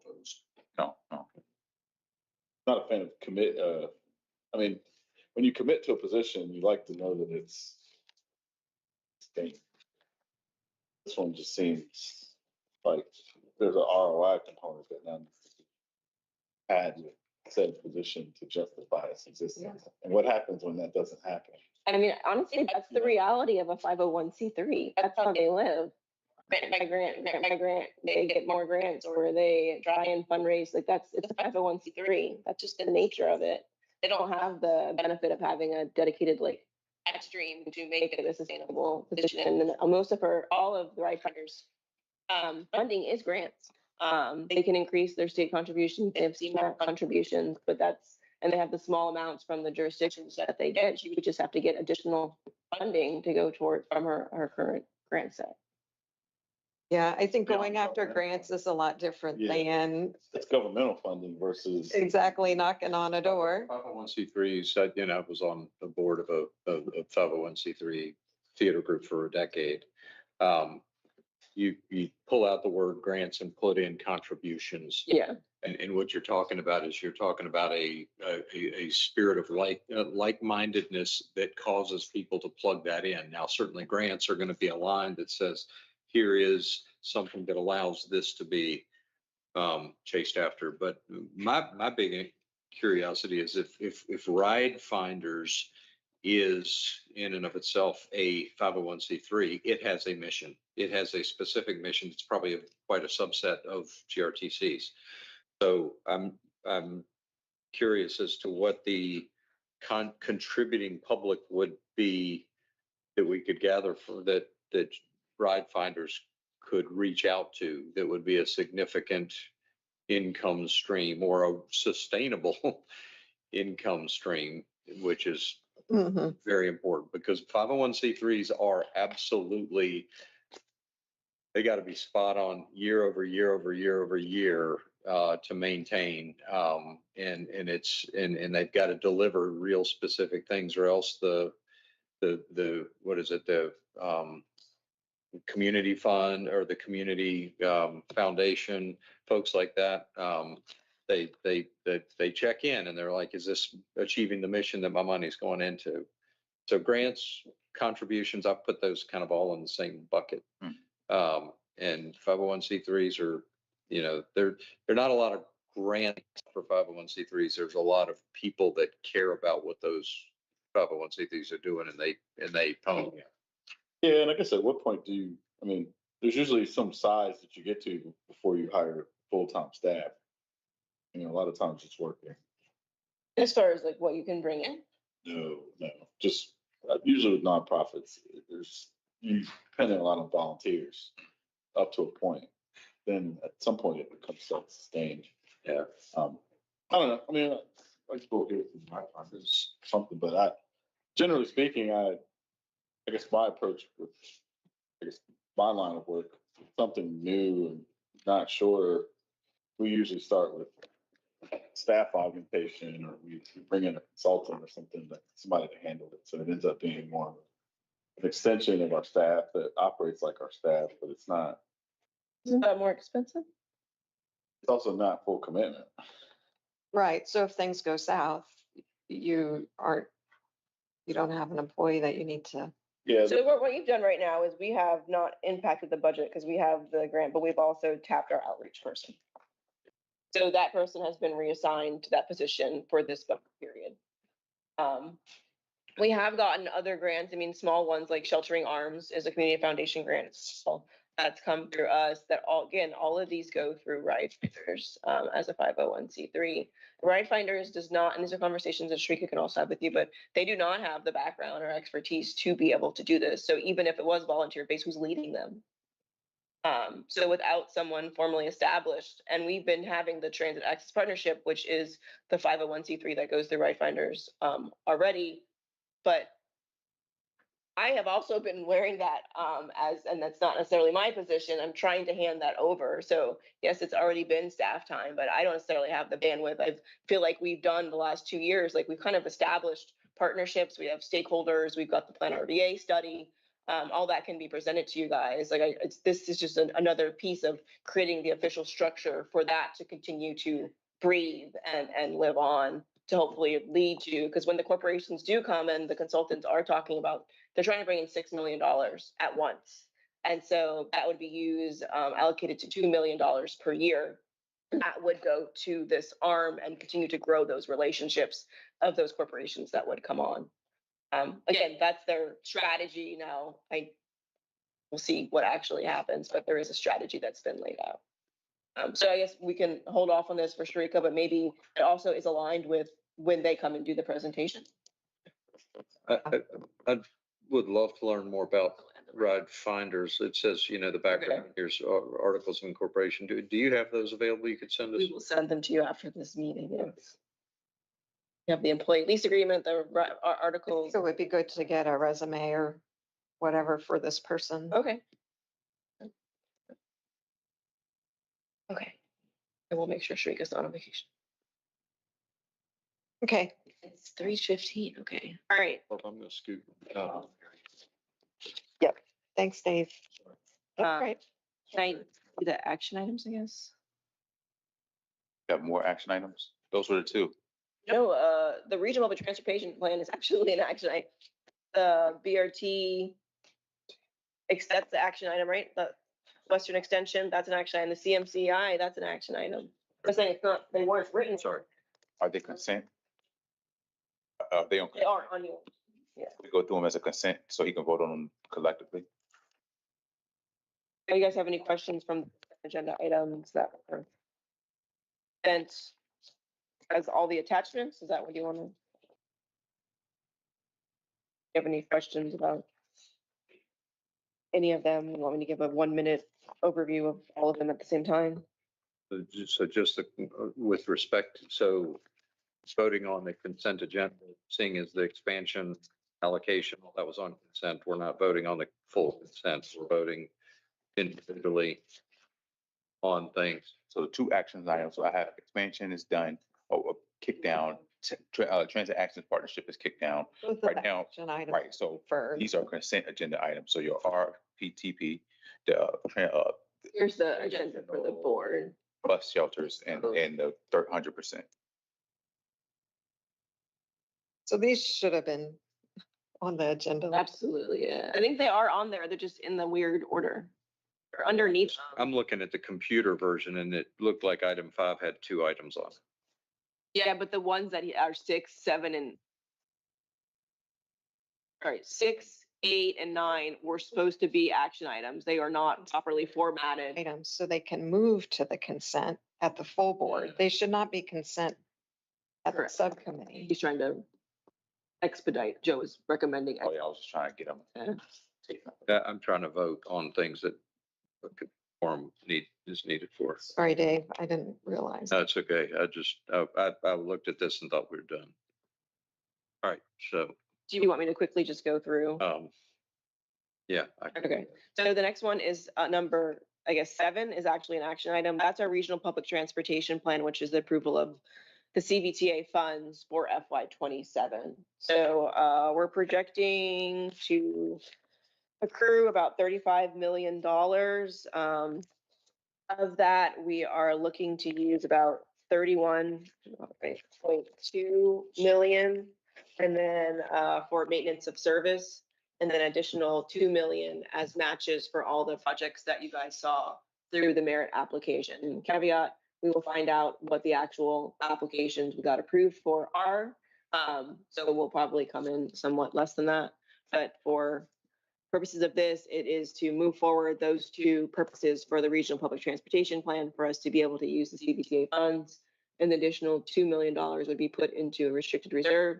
No, no. Not a fan of I mean, when you commit to a position, you like to know that it's staying. This one just seems like there's an ROI component that now needs to be added to said position to justify its existence. And what happens when that doesn't happen? And I mean, honestly, that's the reality of a 501c3. That's how they live. Grant by grant, they get more grants or they try and fundraise. Like it's a 501c3. That's just the nature of it. They don't have the benefit of having a dedicated like tax stream to make it a sustainable position. And then all of the RideFinders funding is grants. They can increase their state contributions. They have CMAQ contributions, but and they have the small amounts from the jurisdictions that they get. She would just have to get additional funding to go toward from her current grant set. Yeah, I think going after grants is a lot different Yeah. than It's governmental funding versus. exactly knocking on a door. 501c3s, I was on the board of a 501c3 theater group for a decade. You pull out the word grants and put in contributions. Yeah. And what you're talking about is you're talking about a spirit of like-mindedness that causes people to plug that in. Now, certainly grants are going to be a line that says, here is something that allows this to be chased after. But my big curiosity is if RideFinders is in and of itself a 501c3, it has a mission. It has a specific mission. It's probably quite a subset of GRTCs. So I'm curious as to what the contributing public would be that we could gather for that RideFinders could reach out to that would be a significant income stream or a sustainable income stream, which is very important because 501c3s are absolutely, they got to be spot on year over year over year over year to maintain. And they've got to deliver real specific things or else the what is it? The community fund or the community foundation, folks like that. They check in and they're like, is this achieving the mission that my money's going into? So grants, contributions, I put those kind of all in the same bucket. And 501c3s are, they're not a lot of grants for 501c3s. There's a lot of people that care about what those 501c3s are doing and they pony. Yeah, and I guess at what point there's usually some size that you get to before you hire full-time staff. A lot of times it's working. As far as like what you can bring in? No, just usually with nonprofits, you depend a lot on volunteers up to a point. Then at some point it becomes self-sustained. Yeah. I don't know. I mean, I spoke here something, but generally speaking, I guess my approach with my line of work, something new and not sure. We usually start with staff augmentation, or we bring in a consultant or somebody to handle it. So it ends up being more of an extension of our staff that operates like our staff, but it's not. Isn't that more expensive? It's also not full commitment. Right. So if things go south, you don't have an employee that you need to. Yeah. So what you've done right now is we have not impacted the budget because we have the grant, but we've also tapped our outreach person. So that person has been reassigned to that position for this budget period. We have gotten other grants. I mean, small ones like Sheltering Arms is a community foundation grant. So that's come through us. All of these go through RideFinders as a 501c3. RideFinders does not, and these are conversations that Shrika can also have with you, but they do not have the background or expertise to be able to do this. So even if it was volunteer-based, who's leading them? So without someone formally established, and we've been having the Transit Access Partnership, which is the 501c3 that goes through RideFinders already, but I have also been wearing that and that's not necessarily my position. I'm trying to hand that over. So yes, it's already been staff time, but I don't necessarily have the bandwidth. I feel like we've done the last 2 years, like we've kind of established partnerships. We have stakeholders. We've got the Plan RDA study. All that can be presented to you guys. Like this is just another piece of creating the official structure for that to continue to breathe and live on, to hopefully lead to, because when the corporations do come and the consultants are talking about, they're trying to bring in $6 million at once. And so that would be used, allocated to $2 million per year. That would go to this arm and continue to grow those relationships of those corporations that would come on. Again, that's their strategy now. We'll see what actually happens, but there is a strategy that's been laid out. So I guess we can hold off on this for Sharika, but maybe it also is aligned with when they come and do the presentation. I would love to learn more about RideFinders. It says, you know, the background, here's articles of incorporation. Do you have those available? You could send us? We will send them to you after this meeting. Yes. You have the employee lease agreement, the articles. So it would be good to get a resume or whatever for this person. Okay. Okay. And we'll make sure Sharika's not on vacation. Okay, It's 3:15. Okay. All right. Well, I'm gonna scoot. thanks, Dave. All Uh, right. Can I do the action items, I guess? You have more action items? Those were the two. No, the regional public transportation plan is actually an action item. The BRT, that's the action item, right? The Western Extension, that's an action item. The CMCI, that's an action item. I'm saying it's not, they weren't written. Sorry. Are they consent? They on, They are on you. we go through them as a consent so he can vote on them collectively. Do you guys have any questions from agenda items that were sent as all the attachments? Is that what you want to? You have any questions about any of them? You want me to give a 1-minute overview of all of them at the same time? So just with respect, so voting on the consent agenda, seeing as the expansion allocation, all that was on consent, we're not voting on the full consent, we're voting individually on things. So the two action items, so I have expansion is done, or kicked down, transit access partnership is kicked down. Both of Right the now, action items right, so for- these are consent agenda items, so your RPTP, the Here's the agenda for the board. bus shelters and the 100%. So these should have been on the agenda. Absolutely, yeah. I think they are on there. They're just in the weird order. Or underneath. I'm looking at the computer version and it looked like item 5 had 2 items on it. Yeah, but the ones that are 6, 7, and. All right, 6, 8, and 9 were supposed to be action items. They are not properly formatted. Items, so they can move to the consent at the full board. They should not be consent at the Correct. subcommittee. He's trying to expedite. Joe is recommending. Oh, yeah, I was just trying to get them. I'm trying to vote on things that the form is needed for. Sorry, Dave, I didn't realize. No, it's okay. I looked at this and thought we were done. All right, so, Do you want me to quickly just go through? yeah. Okay, so the next one is number, I guess, 7 is actually an action item. That's our regional public transportation plan, which is the approval of the CVTA funds for FY27. So we're projecting to accrue about $35 million. Of that, we are looking to use about 31.2 million. And then for maintenance of service, and then additional 2 million as matches for all the projects that you guys saw through the merit application. Caveat, we will find out what the actual applications we got approved for are. So we'll probably come in somewhat less than that, but for purposes of this, it is to move forward those 2 purposes for the regional public transportation plan for us to be able to use the CVTA funds. An additional $2 million would be put into a restricted reserve.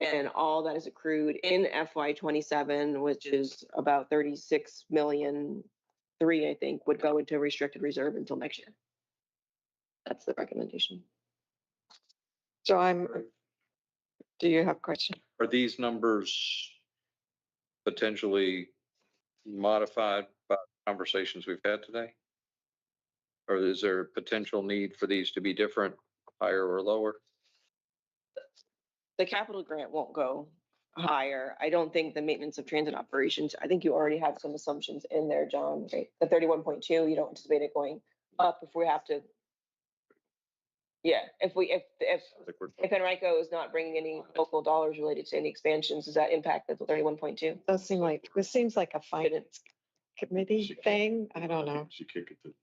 And all that is accrued in FY27, which is about 36 million, I think, would go into a restricted reserve until next year. That's the recommendation. So do you have a question? Are these numbers potentially modified by conversations we've had today? Or is there a potential need for these to be different, higher or lower? The capital grant won't go higher. I don't think the maintenance of transit operations, I think you already have some assumptions in there, John, right? The 31.2, you don't anticipate it going up if we have to. Yeah, if Enrico is not bringing any local dollars related to any expansions, does that impact the 31.2? Does seem like, this seems like a finance committee thing. I don't know. She kick it to.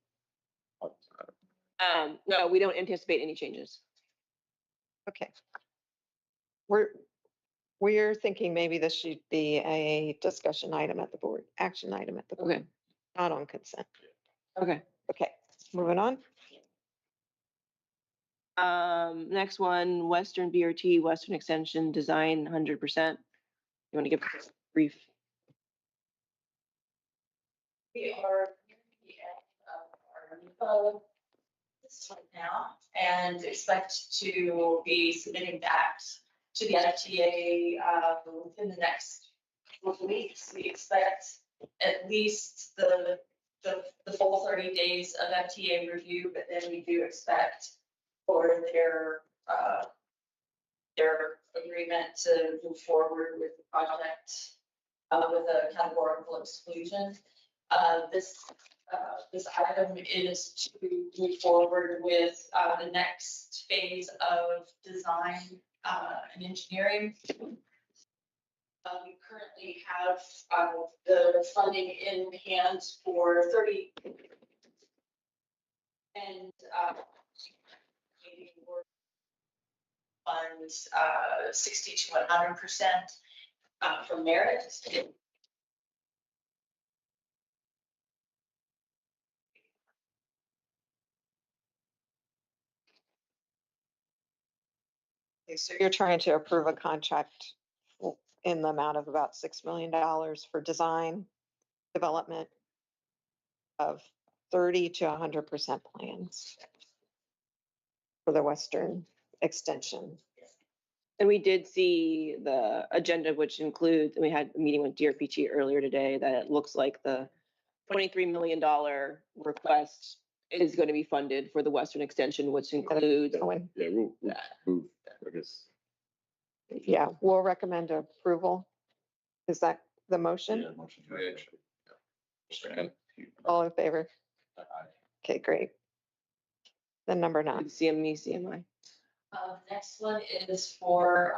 No, we don't anticipate any changes. Okay. We're thinking maybe this should be a discussion item at the board, action item at the board, Okay, not on consent. okay. Okay, moving on. Next one, Western BRT, Western Extension Design, 100%. You want to give a brief? We are near the end of our this one now and expect to be submitting that to the FTA within the next couple of weeks. We expect at least the full 30 days of FTA review, but then we do expect for their agreement to move forward with the project with a categorical exclusion. This item is to move forward with the next phase of design and engineering. We currently have the funding in hand for 30 and funds 60 to 100% from merit. Okay, so you're trying to approve a contract in the amount of about $6 million for design, development of 30 to 100% plans for the Western extension. And we did see the agenda, which includes, we had a meeting with DRPT earlier today, that it looks like the $23 million request is going to be funded for the Western extension, which includes. Yeah, we'll move, I guess. Yeah, we'll recommend approval. Is that the motion? Yeah, motion. Second. All in favor? Okay, great. Then number 9. CME, CMI. Next one is for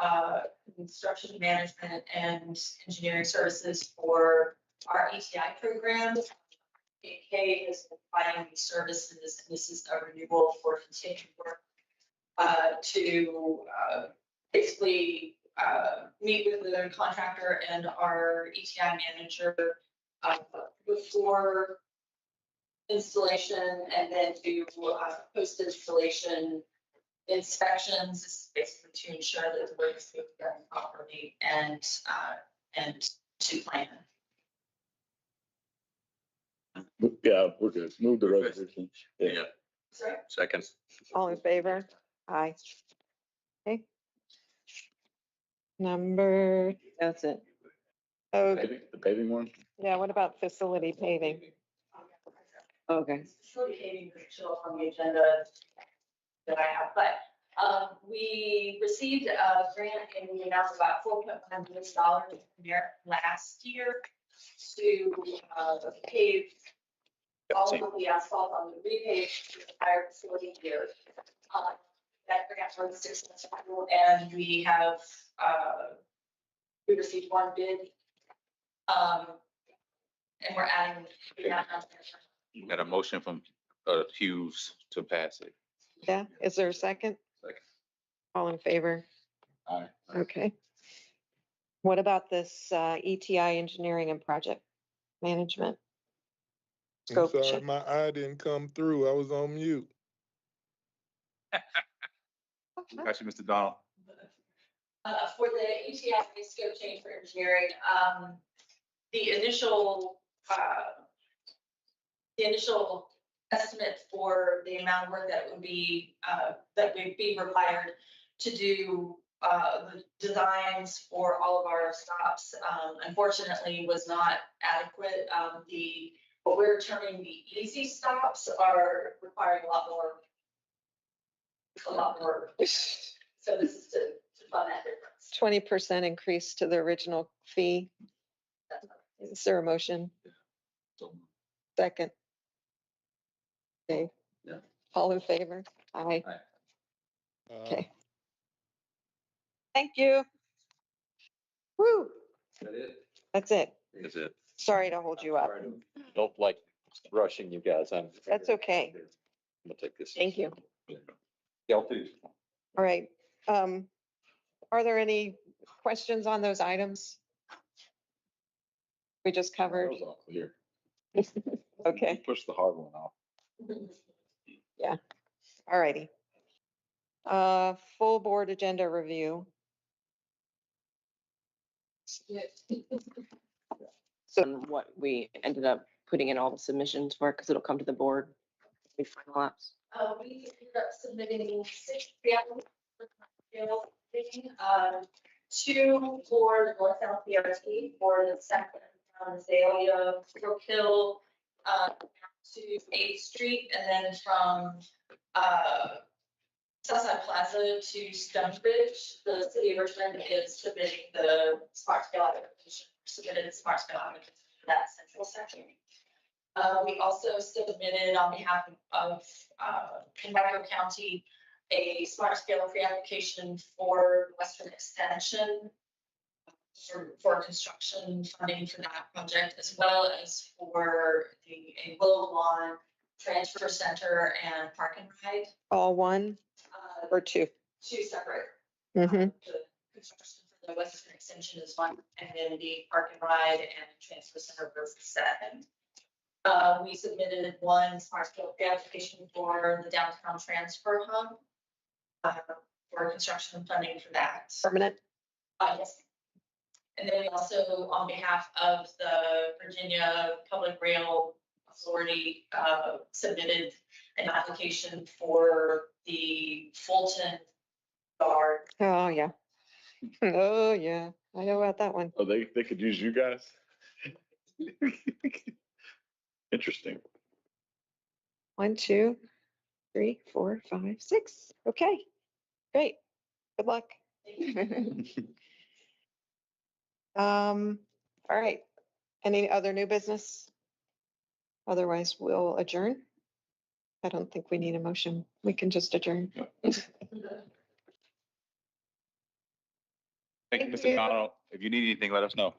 construction management and engineering services for our ETI program. AK has been providing these services, and this is a renewal for continued work to basically meet with the contractor and our ETI manager before installation, and then do post-installation inspections. This is basically to ensure that the work is being done properly and to plan. Yeah, we're good. Move the resolution. Yeah. Sorry. Second. All in favor? Aye. Okay. Number, That's it. oh, The paving one? yeah, what about facility paving? Okay. Facility paving doesn't show up on the agenda that I have, but we received a grant and we announced about $4.1 million there last year to pave all of the asphalt on the repaved entire facility here. That grant runs successful, and we have we received one bid, and we're adding. You got a motion from Hughes to pass it. Yeah, is there a second? Second. All in favor? Aye. Okay. What about this ETI engineering and project management? I'm Scope sorry, check. my eye didn't come through. I was on mute. Got you, Mr. Donald. For the ETI scope change for engineering, the initial estimate for the amount of work that would be required to do the designs for all of our stops, unfortunately was not adequate. What we're terming the easy stops are requiring a lot more. So this is to fund that difference. 20% increase to the original fee. Is there a motion? Second. Okay. Yeah. All in favor? Aye. Okay. Uh, Thank you. Woo, Is that it? that's it. Is it? Sorry to hold you up. Don't like rushing you guys. That's okay. I'm gonna take this. Thank you. Y'all too. All right. Are there any questions on those items? We just That covered. was all clear. Okay, Push the hard one off. all righty. Full board agenda review. On what we ended up putting in all the submissions for, because it'll come to the board. We finalize. We ended up submitting 6 pre-applications, 2 for the North South BRT for the second Azalea, Brook Hill, to 8th Street, and then from, Southside Plaza to Stonebridge. The city of Richmond is submitting the smart scale application, submitted the smart scale application for that central section. We also submitted on behalf of Henrico County a smart scale pre-application for Western Extension for construction funding for that project, as well as for a Willow Lawn Transfer Center and Park and Ride. All one or two? 2 separate. Mm-hmm. The construction for the Western Extension is 1, and then the Park and Ride and Transfer Center was the second. We submitted 1 smart scale application for the downtown transfer hub for construction funding for that. Permanent? Yes. And then we also, on behalf of the Virginia Public Rail Authority, submitted an application for the Fulton Guard. Oh, yeah. Oh, yeah. I know about that one. Oh, they could use you guys? Interesting. 1, 2, 3, 4, 5, 6. Okay, great. Good luck. All right. Any other new business? Otherwise, we'll adjourn. I don't think we need a motion. We can just adjourn. Thank you, Mr. Donald. If you need anything, let us know.